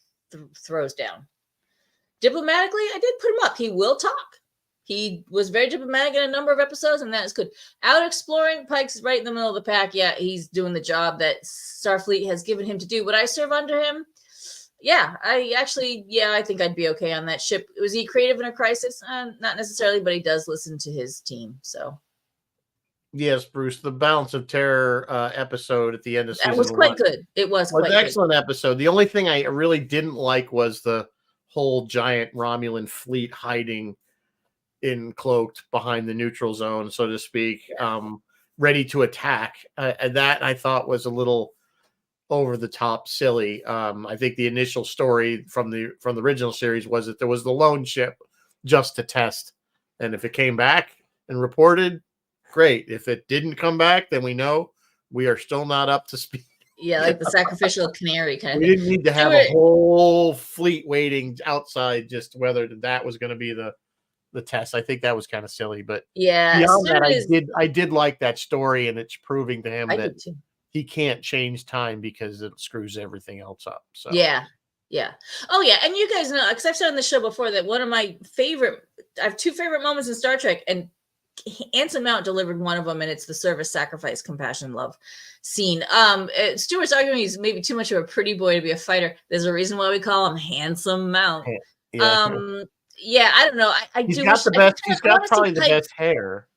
throws down. Diplomatically, I did put him up. He will talk. He was very diplomatic in a number of episodes, and that is good. Out exploring, Pike's right in the middle of the pack. Yeah, he's doing the job that Starfleet has given him to do. Would I serve under him? Yeah, I think I'd be okay on that ship. Was he creative in a crisis? Not necessarily, but he does listen to his team. So Yes, Bruce, the Balance of Terror episode at the end of that was season quite 1 good. It was was quite an good. excellent episode. The only thing I really didn't like was the whole giant Romulan fleet hiding in cloaked behind the neutral zone, so to speak, ready to attack. And that I thought was a little over the top silly. I think the initial story from the original series was that there was the lone ship just to test, and if it came back and reported, great. If it didn't come back, then we know we are still not up to speed. Yeah, like the sacrificial canary kind of We thing. didn't need to have a whole fleet waiting outside just whether that was going to be the test. I think that was kind of silly, but beyond that, I did like that story, and it's proving to him that he can't change time because it screws everything else up. So yeah. Oh yeah, and you guys know, because I've said on the show before that one of my I have two favorite moments in Star Trek, and Anson Mount delivered one of them, and it's the service, sacrifice, compassion, love scene. Stewart's arguing he's maybe too much of a pretty boy to be a fighter. There's a reason why we call him Handsome Mount. Yeah, I don't know. He's got probably the best hair.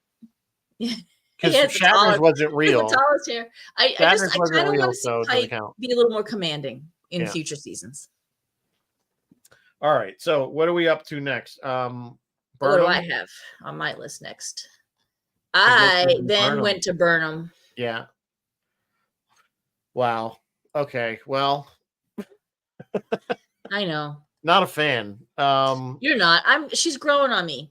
Yeah. Because Shatner's wasn't real. The tallest hair. I kind of want to see Pike be a little more commanding in future seasons. All right. So what are we up to next? What do I have on my list next? I then went to Burnham. Yeah. Wow. Okay. Well, I know. Not a fan. You're not. She's growing on me.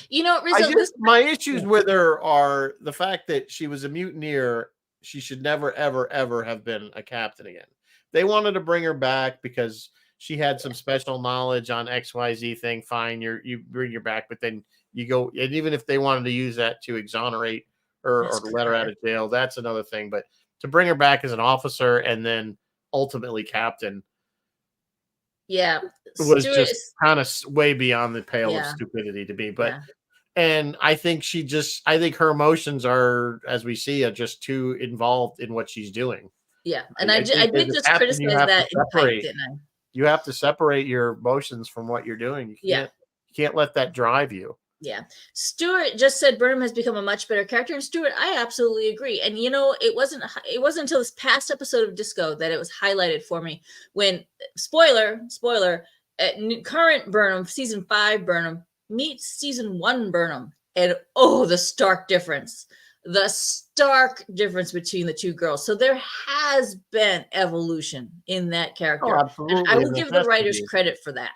You know, Rizzo, my issues with her are the fact that she was a mutineer. She should never, ever, ever have been a captain again. They wanted to bring her back because she had some special knowledge on XYZ thing. Fine, you bring her back, but then you go, and even if they wanted to use that to exonerate her or to let her out of jail, that's another thing. But to bring her back as an officer and then ultimately captain, yeah, was just kind of way beyond the pale of stupidity to be. But and I think her emotions are, as we see, are just too involved in what she's doing. Yeah, and I did just criticize that in Pike, didn't I? You have to separate your emotions from what you're doing. You can't let that drive you. Yeah. Stewart just said Burnham has become a much better character. And Stewart, I absolutely agree. And you know, it wasn't until this past episode of Disco that it was highlighted for me when spoiler, current Burnham, season 5 Burnham meets season 1 Burnham. And the stark difference. The stark difference between the two girls. So there has been evolution in that character. Oh, absolutely. And I will give the writers credit for that.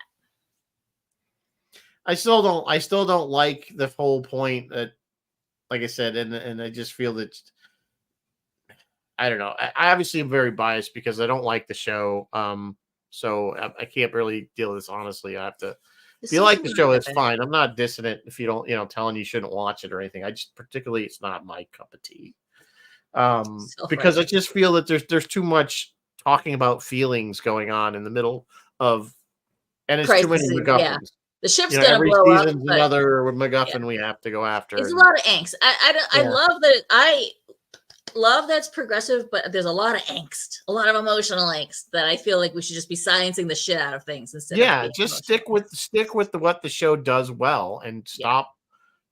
I still don't like the whole point that, like I said, and I just feel that I don't know. I obviously am very biased because I don't like the show. So I can't really deal with this honestly. I have to. If you like the show, it's fine. I'm not dissonant if you don't, telling you shouldn't watch it or anything. I just particularly it's not my cup of tea. Because I just feel that there's too much talking about feelings going on in the middle of, and it's too many MacGuffins. Yeah. The ship's gonna blow up. Every another MacGuffin we have to go after. It's a lot of angst. I love that. I love that's progressive, but there's a lot of angst, a lot of emotional angst that I feel like we should just be sciencing the shit out of things instead. Just stick with what the show does well and stop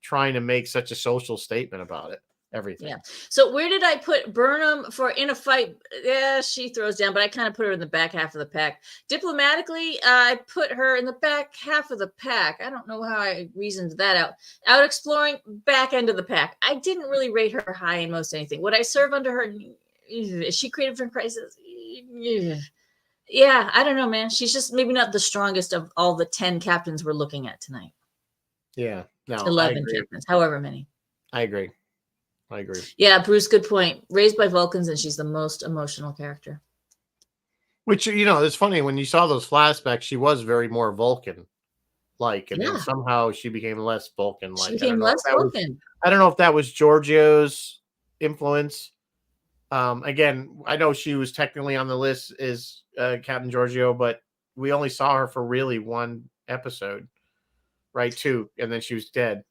trying to make such a social statement about it. Everything. Yeah. So where did I put Burnham for in a fight? Yeah, she throws down, but I kind of put her in the back half of the pack. Diplomatically, I put her in the back half of the pack. I don't know how I reasoned that out. Out exploring, back end of the pack. I didn't really rate her high in most anything. Would I serve under her? Is she creative for crisis? Yeah, I don't know, man. She's just maybe not the strongest of all the 10 captains we're looking at tonight. Yeah, no, 11 captains, however many. I agree. Yeah, Bruce, good point. Raised by Vulcans, and she's the most emotional character. Which, it's funny. When you saw those flashbacks, she was very more Vulcan-like, and then somehow she became less Vulcan-like. She became less Vulcan. I don't know if that was Giorgio's influence. Again, I know she was technically on the list as Captain Giorgio, but we only saw her for really one episode, right? 2, and then she was dead.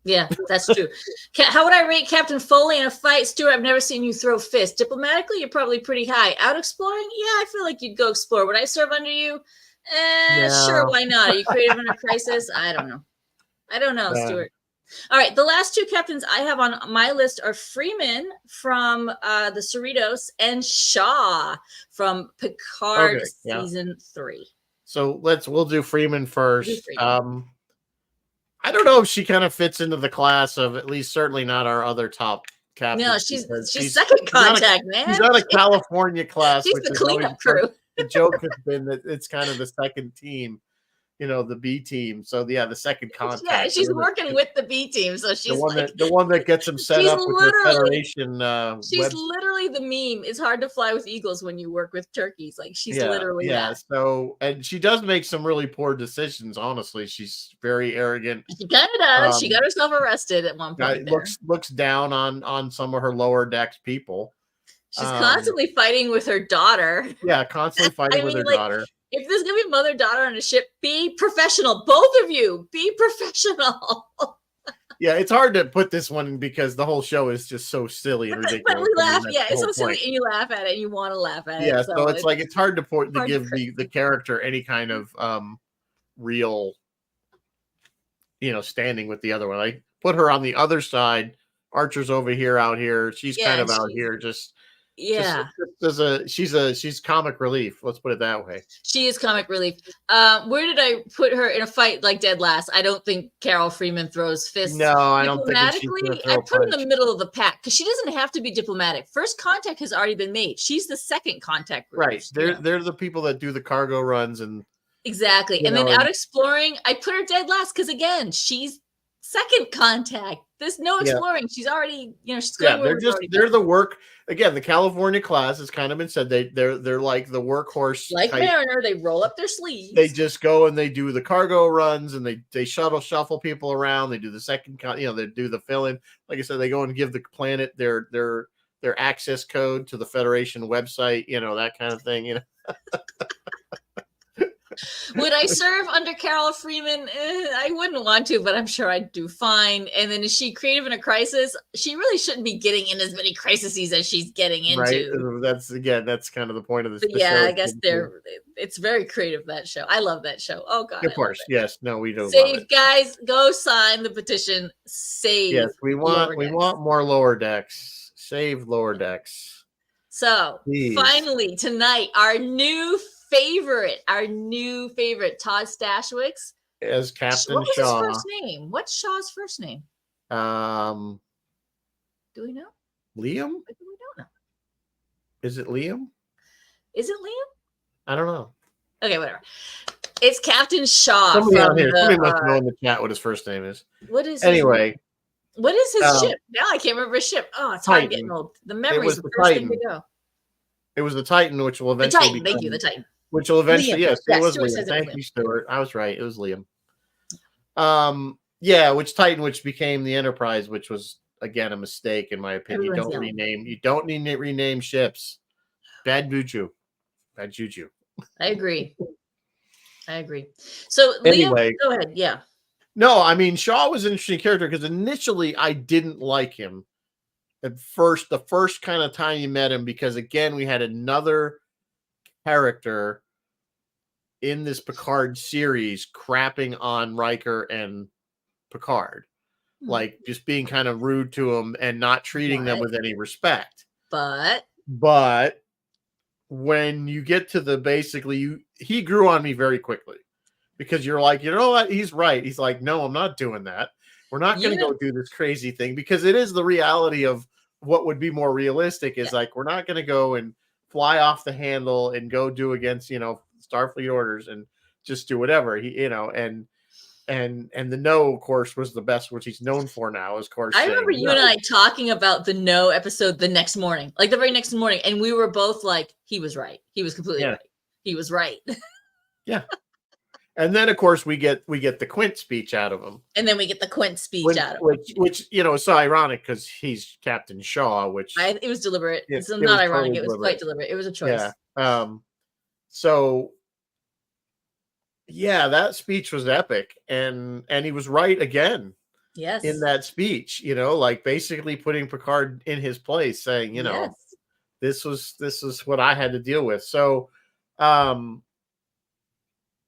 Yeah, that's true. How would I rate Captain Foley in a fight? Stuart, I've never seen you throw fists. Diplomatically, you're probably pretty high. Out exploring? Yeah, I feel like you'd go explore. Would I serve under you? Sure, Yeah. why not? Are you creative under crisis? I don't know. I don't know, Yeah. Stuart. All right, the last two captains I have on my list are Freeman from the Cerritos and Shaw from Picard Okay. Yeah. season 3. So we'll do Freeman first. Freeman. I don't know if she kind of fits into the class of, at least certainly not our other top captains. No, she's second contact, man. She's on a California class. She's which the is cleanup always, crew. the joke has been that it's kind of the second team, the B team. So yeah, the second contact. Yeah, she's working with the B team, so she's the one that gets them set up with the Federation. She's literally the meme. It's hard to fly with eagles when you work with turkeys. Like she's literally that. So, and she does make some really poor decisions. Honestly, she's very arrogant. She kind of does. She got herself arrested at one point. Looks down on some of her lower decks people. She's constantly fighting with her daughter. Yeah, constantly fighting with her daughter. If there's gonna be mother-daughter on a ship, be professional. Both of you, be professional. Yeah, it's hard to put this one because the whole show is just so silly and ridiculous. But we laugh. Yeah, it's so silly, and you laugh at it, and you want to laugh at it. Yeah, so it's hard to give the character any kind of real, standing with the other one. Like put her on the other side. Archer's over here, out here. She's kind of out here, just. Yeah, she's comic relief. Let's put it that way. She is comic relief. Where did I put her in a fight like dead last? I don't think Carol Freeman throws fists. No, I don't think diplomatically. I put her in the middle of the pack because she doesn't have to be diplomatic. First contact has already been made. She's the second contact. Right. They're the people that do the cargo runs and exactly. And then out exploring, I put her dead last because again, she's second contact. There's no exploring. Yeah. She's already, she's going. Yeah, they're the work. Again, the California class has kind of been said they're like the workhorse. Like type. Mariner, they roll up their sleeves. They just go and they do the cargo runs and they shuffle people around. They do the second, they do the fill in. Like I said, they go and give the planet their access code to the Federation website. That kind of thing. Would I serve under Carol Freeman? I wouldn't want to, but I'm sure I'd do fine. And then is she creative in a crisis? She really shouldn't be getting in as many crises as she's getting into. Right. That's kind of the point of this. Yeah, I guess it's very creative, that show. I love that show. Oh God. Of course. Yes. No, we don't. Save, guys, go sign the petition. Save. Yes, we want more lower decks. Save lower decks. So finally tonight, our new favorite, Todd Stashwick as Captain what was Shaw. His first name? What's Shaw's first name? Do we know? Liam? We don't know. Is it Liam? Is it Liam? I don't know. Okay, whatever. It's Captain Shaw. Somebody out here. Somebody must know in the chat what his first name is. What is anyway? What is his ship? Now I can't remember his ship. Oh, it's hard getting old. The memories the first thing to go. It was the Titan, which will eventually Thank you, the Titan. Which will eventually, Liam. yes, it was Liam. Thank you, Stuart. I was right. It was Liam. Which Titan, which became the Enterprise, which was again a mistake in my opinion. You don't need to rename ships. Bad juju. Bad juju. I agree. So anyway, Liam, go ahead. Yeah. No, I mean Shaw was an interesting character because initially I didn't like him. At first, the first kind of time you met him, because again, we had another character in this Picard series crapping on Riker and Picard, like just being kind of rude to him and not treating them with any respect. But when you get to he grew on me very quickly because you're like, you know what? He's right. He's like, no, I'm not doing that. We're not going to go do this crazy thing, because it is the reality of what would be more realistic is like, we're not going to go and fly off the handle and go do against, Starfleet orders and just do whatever and the No, of course, was the best, which he's known for now, of course. I remember you and I talking about the No episode the next morning, like the very next morning. And we were both like, he was right. He was completely right. He was right. Yeah. And then, of course, we get the Quint speech out of him. And then we get the Quint speech out of him. Which is so ironic because he's Captain Shaw, which... it was deliberate. It's not ironic. It was quite deliberate. It was a choice. Yeah. So, yeah, that speech was epic. And he was right again. Yes. in that speech, like basically putting Picard in his place, saying, Yes. this was what I had to deal with. So,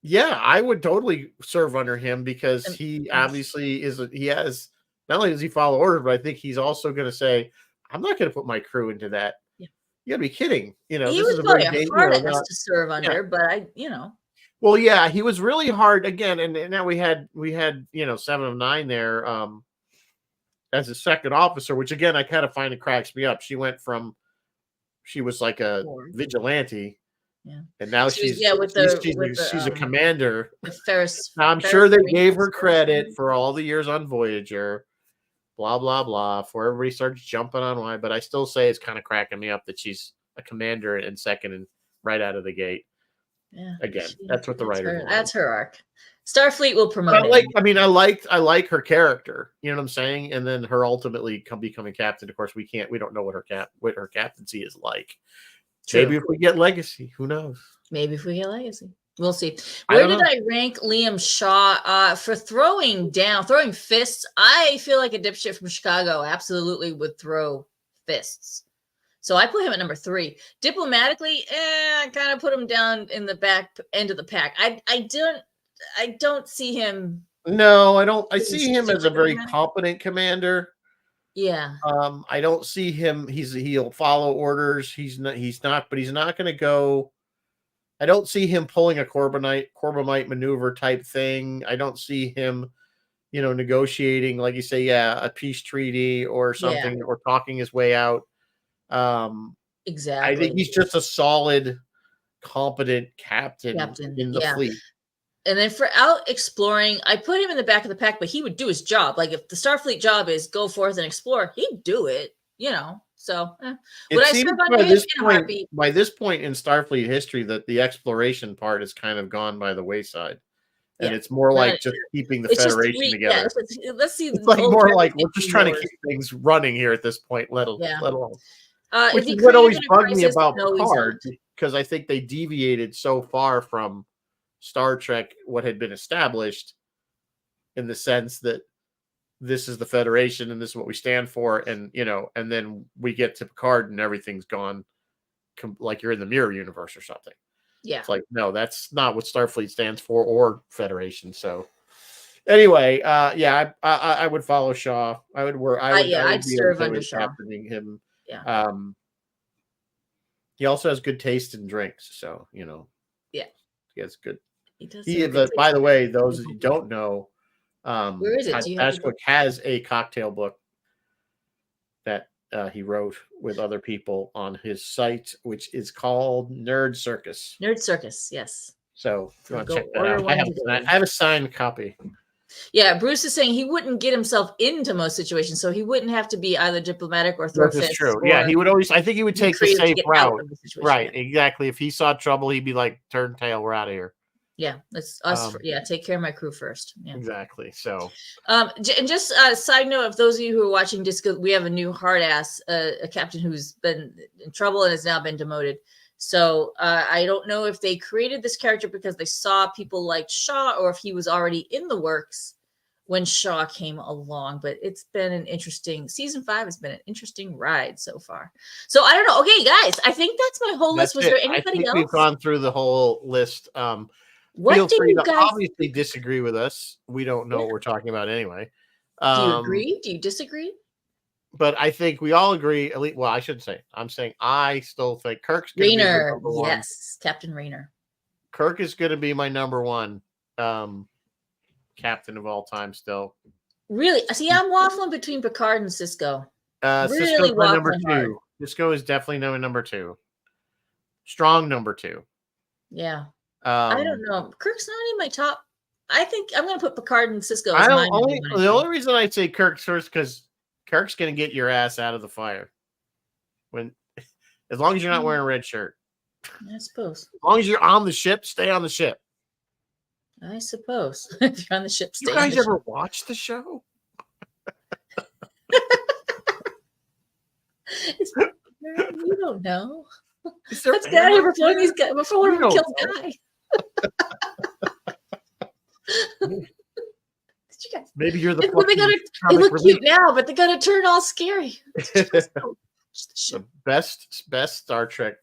yeah, I would totally serve under him because he obviously he has, not only does he follow orders, but I think he's also going to say, I'm not going to put my crew into that. Yeah. You gotta be kidding. He This was is a probably very a hard ass to serve under, but Well, yeah, he was really hard again, and now we had 7 of 9 there as a second officer, which again I kind of find it cracks me up. She was like a vigilante, and now she's a commander. Now, I'm sure they gave her credit for all the years on Voyager, blah blah blah. Before everybody starts jumping on why, but I still say it's kind of cracking me up that she's a commander and second and right out of the gate. Yeah. Again, that's what the writer. That's her arc. Starfleet will promote it. I like her character. You know what I'm saying? And then her ultimately becoming captain. Of course, we don't know what her captaincy is like. True. Maybe if we get Legacy, who knows? Maybe if we get Legacy, we'll see. Where did I rank Liam Shaw for throwing fists? I feel like a dipshit from Chicago absolutely would throw fists. So I put him at number 3. Diplomatically, I kind of put him down in the back end of the pack. I don't see him. No, I don't. I see him as a very competent commander. Yeah. I don't see him. He'll follow orders. He's not, but he's not going to go. I don't see him pulling a Corbomite maneuver type thing. I don't see him, negotiating, like you say, a peace treaty or something, or talking his way out. Exactly. I think he's just a solid, competent captain in the fleet. And then for out exploring, I put him in the back of the pack, but he would do his job. Like if the Starfleet job is go forth and explore, he'd do it, So would I serve under him in a heartbeat? By this point in Starfleet history, that the exploration part has kind of gone by the wayside. And it's more like just keeping the Federation together. Let's see. It's like more like we're just trying to keep things running here at this point, let alone. Which is what always bugged me about Picard, because I think they deviated so far from Star Trek, what had been established, in the sense that this is the Federation and this is what we stand for, and and then we get to Picard and everything's gone like you're in the Mirror Universe or something. Yeah, it's like no, that's not what Starfleet stands for or Federation. So anyway, I would follow Shaw. I'd serve under Shaw. Captaining him. Yeah. He also has good taste in drinks, so yeah, he has good. He does. By the way, those that you don't know, where is it? Ashbrook has a cocktail book that he wrote with other people on his site, which is called Nerd Circus. Nerd Circus, yes. So if you want to check that out, I have a signed copy. Yeah, Bruce is saying he wouldn't get himself into most situations, so he wouldn't have to be either diplomatic or throw fists. That's true. Yeah, he would always. I think he would take the safe route. Right, exactly. If he saw trouble, he'd be like, "Turn tail, we're out of here." Yeah, that's us. Take care of my crew first. Yeah. Exactly. So, and just a side note, of those of you who are watching Disco, we have a new hard ass, a captain who's been in trouble and has now been demoted. So I don't know if they created this character because they saw people like Shaw, or if he was already in the works when Shaw came along. But it's been an interesting season 5 has been an interesting ride so far. So I don't know. Okay, guys, I think that's my whole list. Was there anybody else? We've gone through the whole list. What Feel do free you to guys obviously disagree with us. We don't know what we're talking about anyway. Do you agree? Do you disagree? But I think we all agree. At least, well, I shouldn't say. I'm saying I still think Kirk's going to be the number 1. Yes, Captain Rayner. Kirk is going to be my number 1 captain of all time. Still, really? See, I'm waffling between Picard and Sisko. Sisko's my number 2. Sisko is definitely number 2. Strong number 2. Yeah. I don't know. Kirk's not in my top. I think I'm going to put Picard and Sisko as the only reason I'd say Kirk's first, because Kirk's going to get your ass out of the fire. As long as you're not wearing a red shirt. I suppose. As long as you're on the ship, stay on the ship. I suppose. If you're on the ship, stay on the ship. You guys ever watch the show? You don't know. Let's get out of here before these guys, before one of them kills Guy. Did you guys Maybe you're the They fucking they look comic cute now, but they're gonna turn all scary. relief. The best Star Trek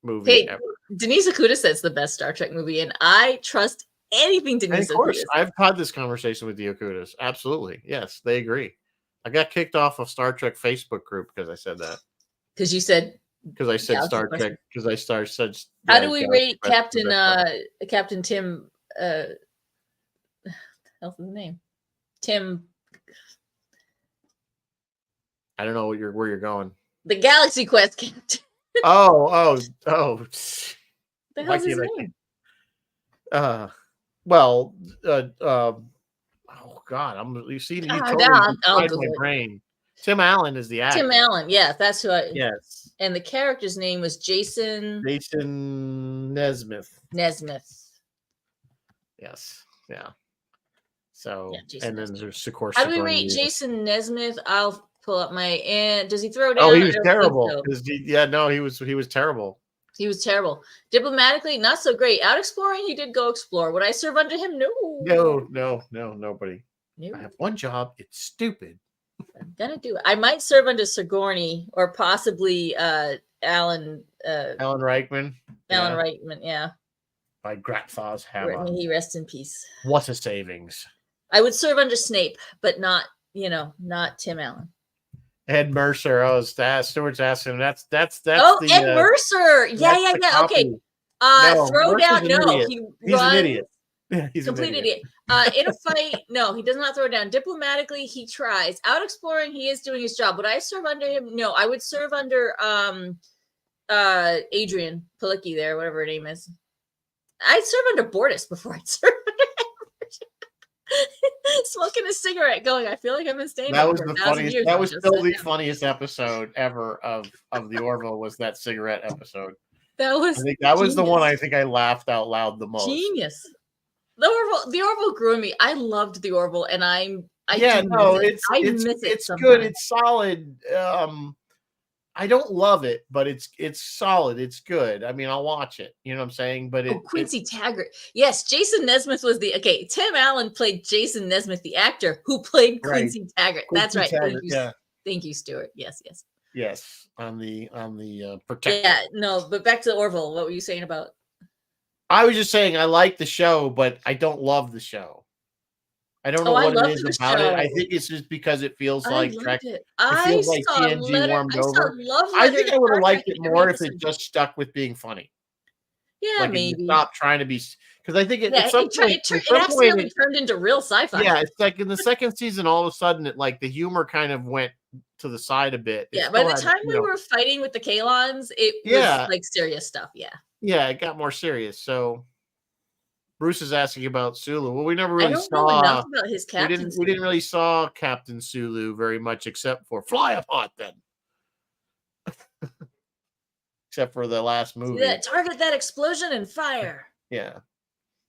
movie Hey, ever. Denise Okuda says it's the best Star Trek movie, and I trust anything And Denise of course, Okuda says. I've had this conversation with the Okudas. Absolutely. Yes, they agree. I got kicked off of Star Trek Facebook group because I said that. Because you said Because I said Galaxy Star Quest. Trek. Because I started said. How yeah, do we Galaxy rate Quest was the best Captain Tim hell's his name? Tim, I don't know where you're going. the Galaxy Quest captain. Oh. The Why hell's his can't I name? well, oh God, you see, you Ah, totally I'll fried Google my it. brain. Tim Allen is the actor. Tim Allen, yeah, that's who I. Yes, And the character's name was Jason Jason Nesmith. Nesmith. Yes, yeah. So, Yeah, Jason and then Nesmith. there's of course. How do we rate Sigourney. Jason Nesmith? I'll pull up my. And does he throw down? Oh, he I was don't think terrible. so. He was terrible. He was terrible. Diplomatically, not so great. Out exploring, he did go explore. Would I serve under him? No. No, nobody. No. I have one job. It's stupid. I'm gonna do it. I might serve under Sigourney or possibly Alan Reitman. Reitman. Yeah. By Gratfaz Hammer. May he rest in peace. What a savings. I would serve under Snape, but not Tim Allen. Ed Mercer. Oh, Stewart's asking him. That's Oh, the, Ed Mercer. Yeah. copy. Okay. No, Throw Mercer's down. an No, idiot. he He's runs. an idiot. Yeah, he's Complete an idiot. In a fight, no, he does not throw down. Diplomatically, he tries. Out exploring, he is doing his job. Would I serve under him? No, I would serve under Adrian Palicki there, whatever her name is. I'd serve under Bortus before I'd serve under smoking a cigarette going, I feel like I've been staying That here was for the 1,000 funniest. years. That was Just still sat the down. funniest episode ever of the Orville was that cigarette episode. That was I think that was the genius. one I think I laughed out loud the most. Genius. The Orville grew on me. I loved the Orville, and I miss it it's sometimes. good. It's solid. I don't love it, but it's solid. It's good. I mean, I'll watch it. You know what I'm saying? But Quincy Taggart. Yes, Jason Nesmith was Tim Allen played Jason Nesmith, the actor who played Quincy Taggart. That's right. Taggart, Thank you, Stuart. Yes. On the Protector. Yeah, no, but back to the Orville. What were you saying about? I was just saying I like the show, but I don't love the show. I don't know what it is about it. I think it's just because it feels like Trek. It feels like TNG warmed over. I think I would have liked it more if it just stuck with being funny. Yeah, like maybe. Stop trying to be, because I think it accidentally turned into real sci-fi. Yeah, it's like in the second season, all of a sudden, the humor kind of went to the side a bit. Yeah, by the time we were fighting with the Kalons, it was like serious stuff. Yeah, it got more serious. So Bruce is asking about Sulu. Well, we never really know enough about his captain. We didn't really saw Captain Sulu very much, except for Fly Apart then. Except for the last movie. Target that explosion and fire. Yeah.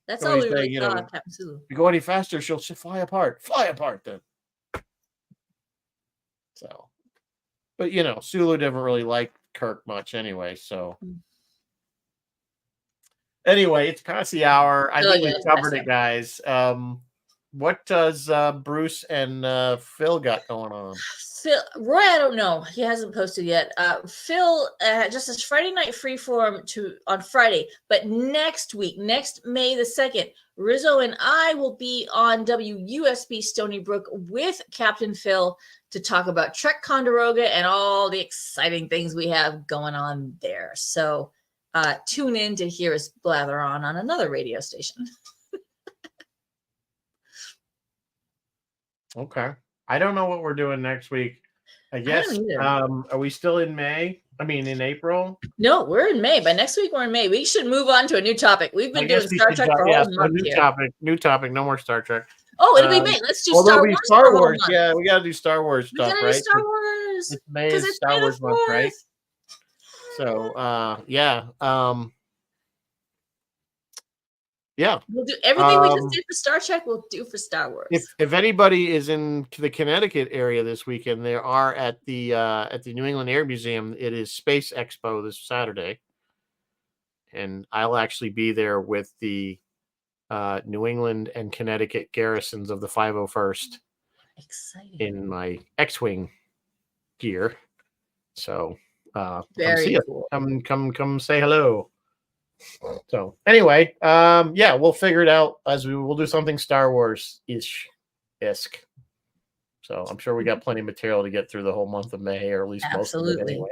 That's all we really saw, Captain Sulu. If you go any faster, she'll fly apart. Fly apart then. So, but Sulu didn't really like Kirk much anyway, so. Anyway, it's past the hour. I think we've covered it, guys. What does Bruce and Phil got going on? Roy, I don't know. He hasn't posted yet. Phil just as Friday Night Freeform on Friday, but next week, next May the 2nd, Rizzo and I will be on WUSB Stony Brook with Captain Phil to talk about Trek Condoroga and all the exciting things we have going on there. So tune in to hear us blather on another radio station. Okay. I don't know what we're doing next week. I guess. Are we still in May? I mean, in April? No, we're in May. By next week, we're in May. We should move on to a new topic. We've been doing Star Trek for a whole month here. New topic. No more Star Trek. Oh, it'll be May. Let's do Star Wars. Star Wars. Yeah, we got to do Star Wars stuff, right? Star Wars. It's May is Star Wars month, right? So, yeah. Yeah, we'll do everything we just did for Star Trek. We'll do for Star Wars. If anybody is in the Connecticut area this weekend, they are at the New England Air Museum. It is Space Expo this Saturday, and I'll actually be there with the New England and Connecticut garrisons of the 501st Exciting. in my X-Wing gear. So come Very see us. cool. Come say hello. So anyway, yeah, we'll figure it out as we'll do something Star Wars isk. So I'm sure we got plenty of material to get through the whole month of May, or at least most of it Absolutely. anyway.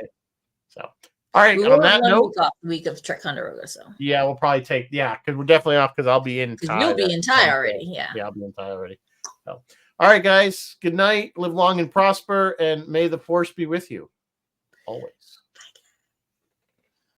So all right, We and on will have that one note, week off the week of Ticonderoga, so yeah, we'll probably take because we're definitely off because I'll be in because Thai. you'll be that in Thai Wednesday. already. Yeah. Yeah, I'll be in Thai already. So, all right, guys. Good night. Live long and prosper, and may the force be with you always.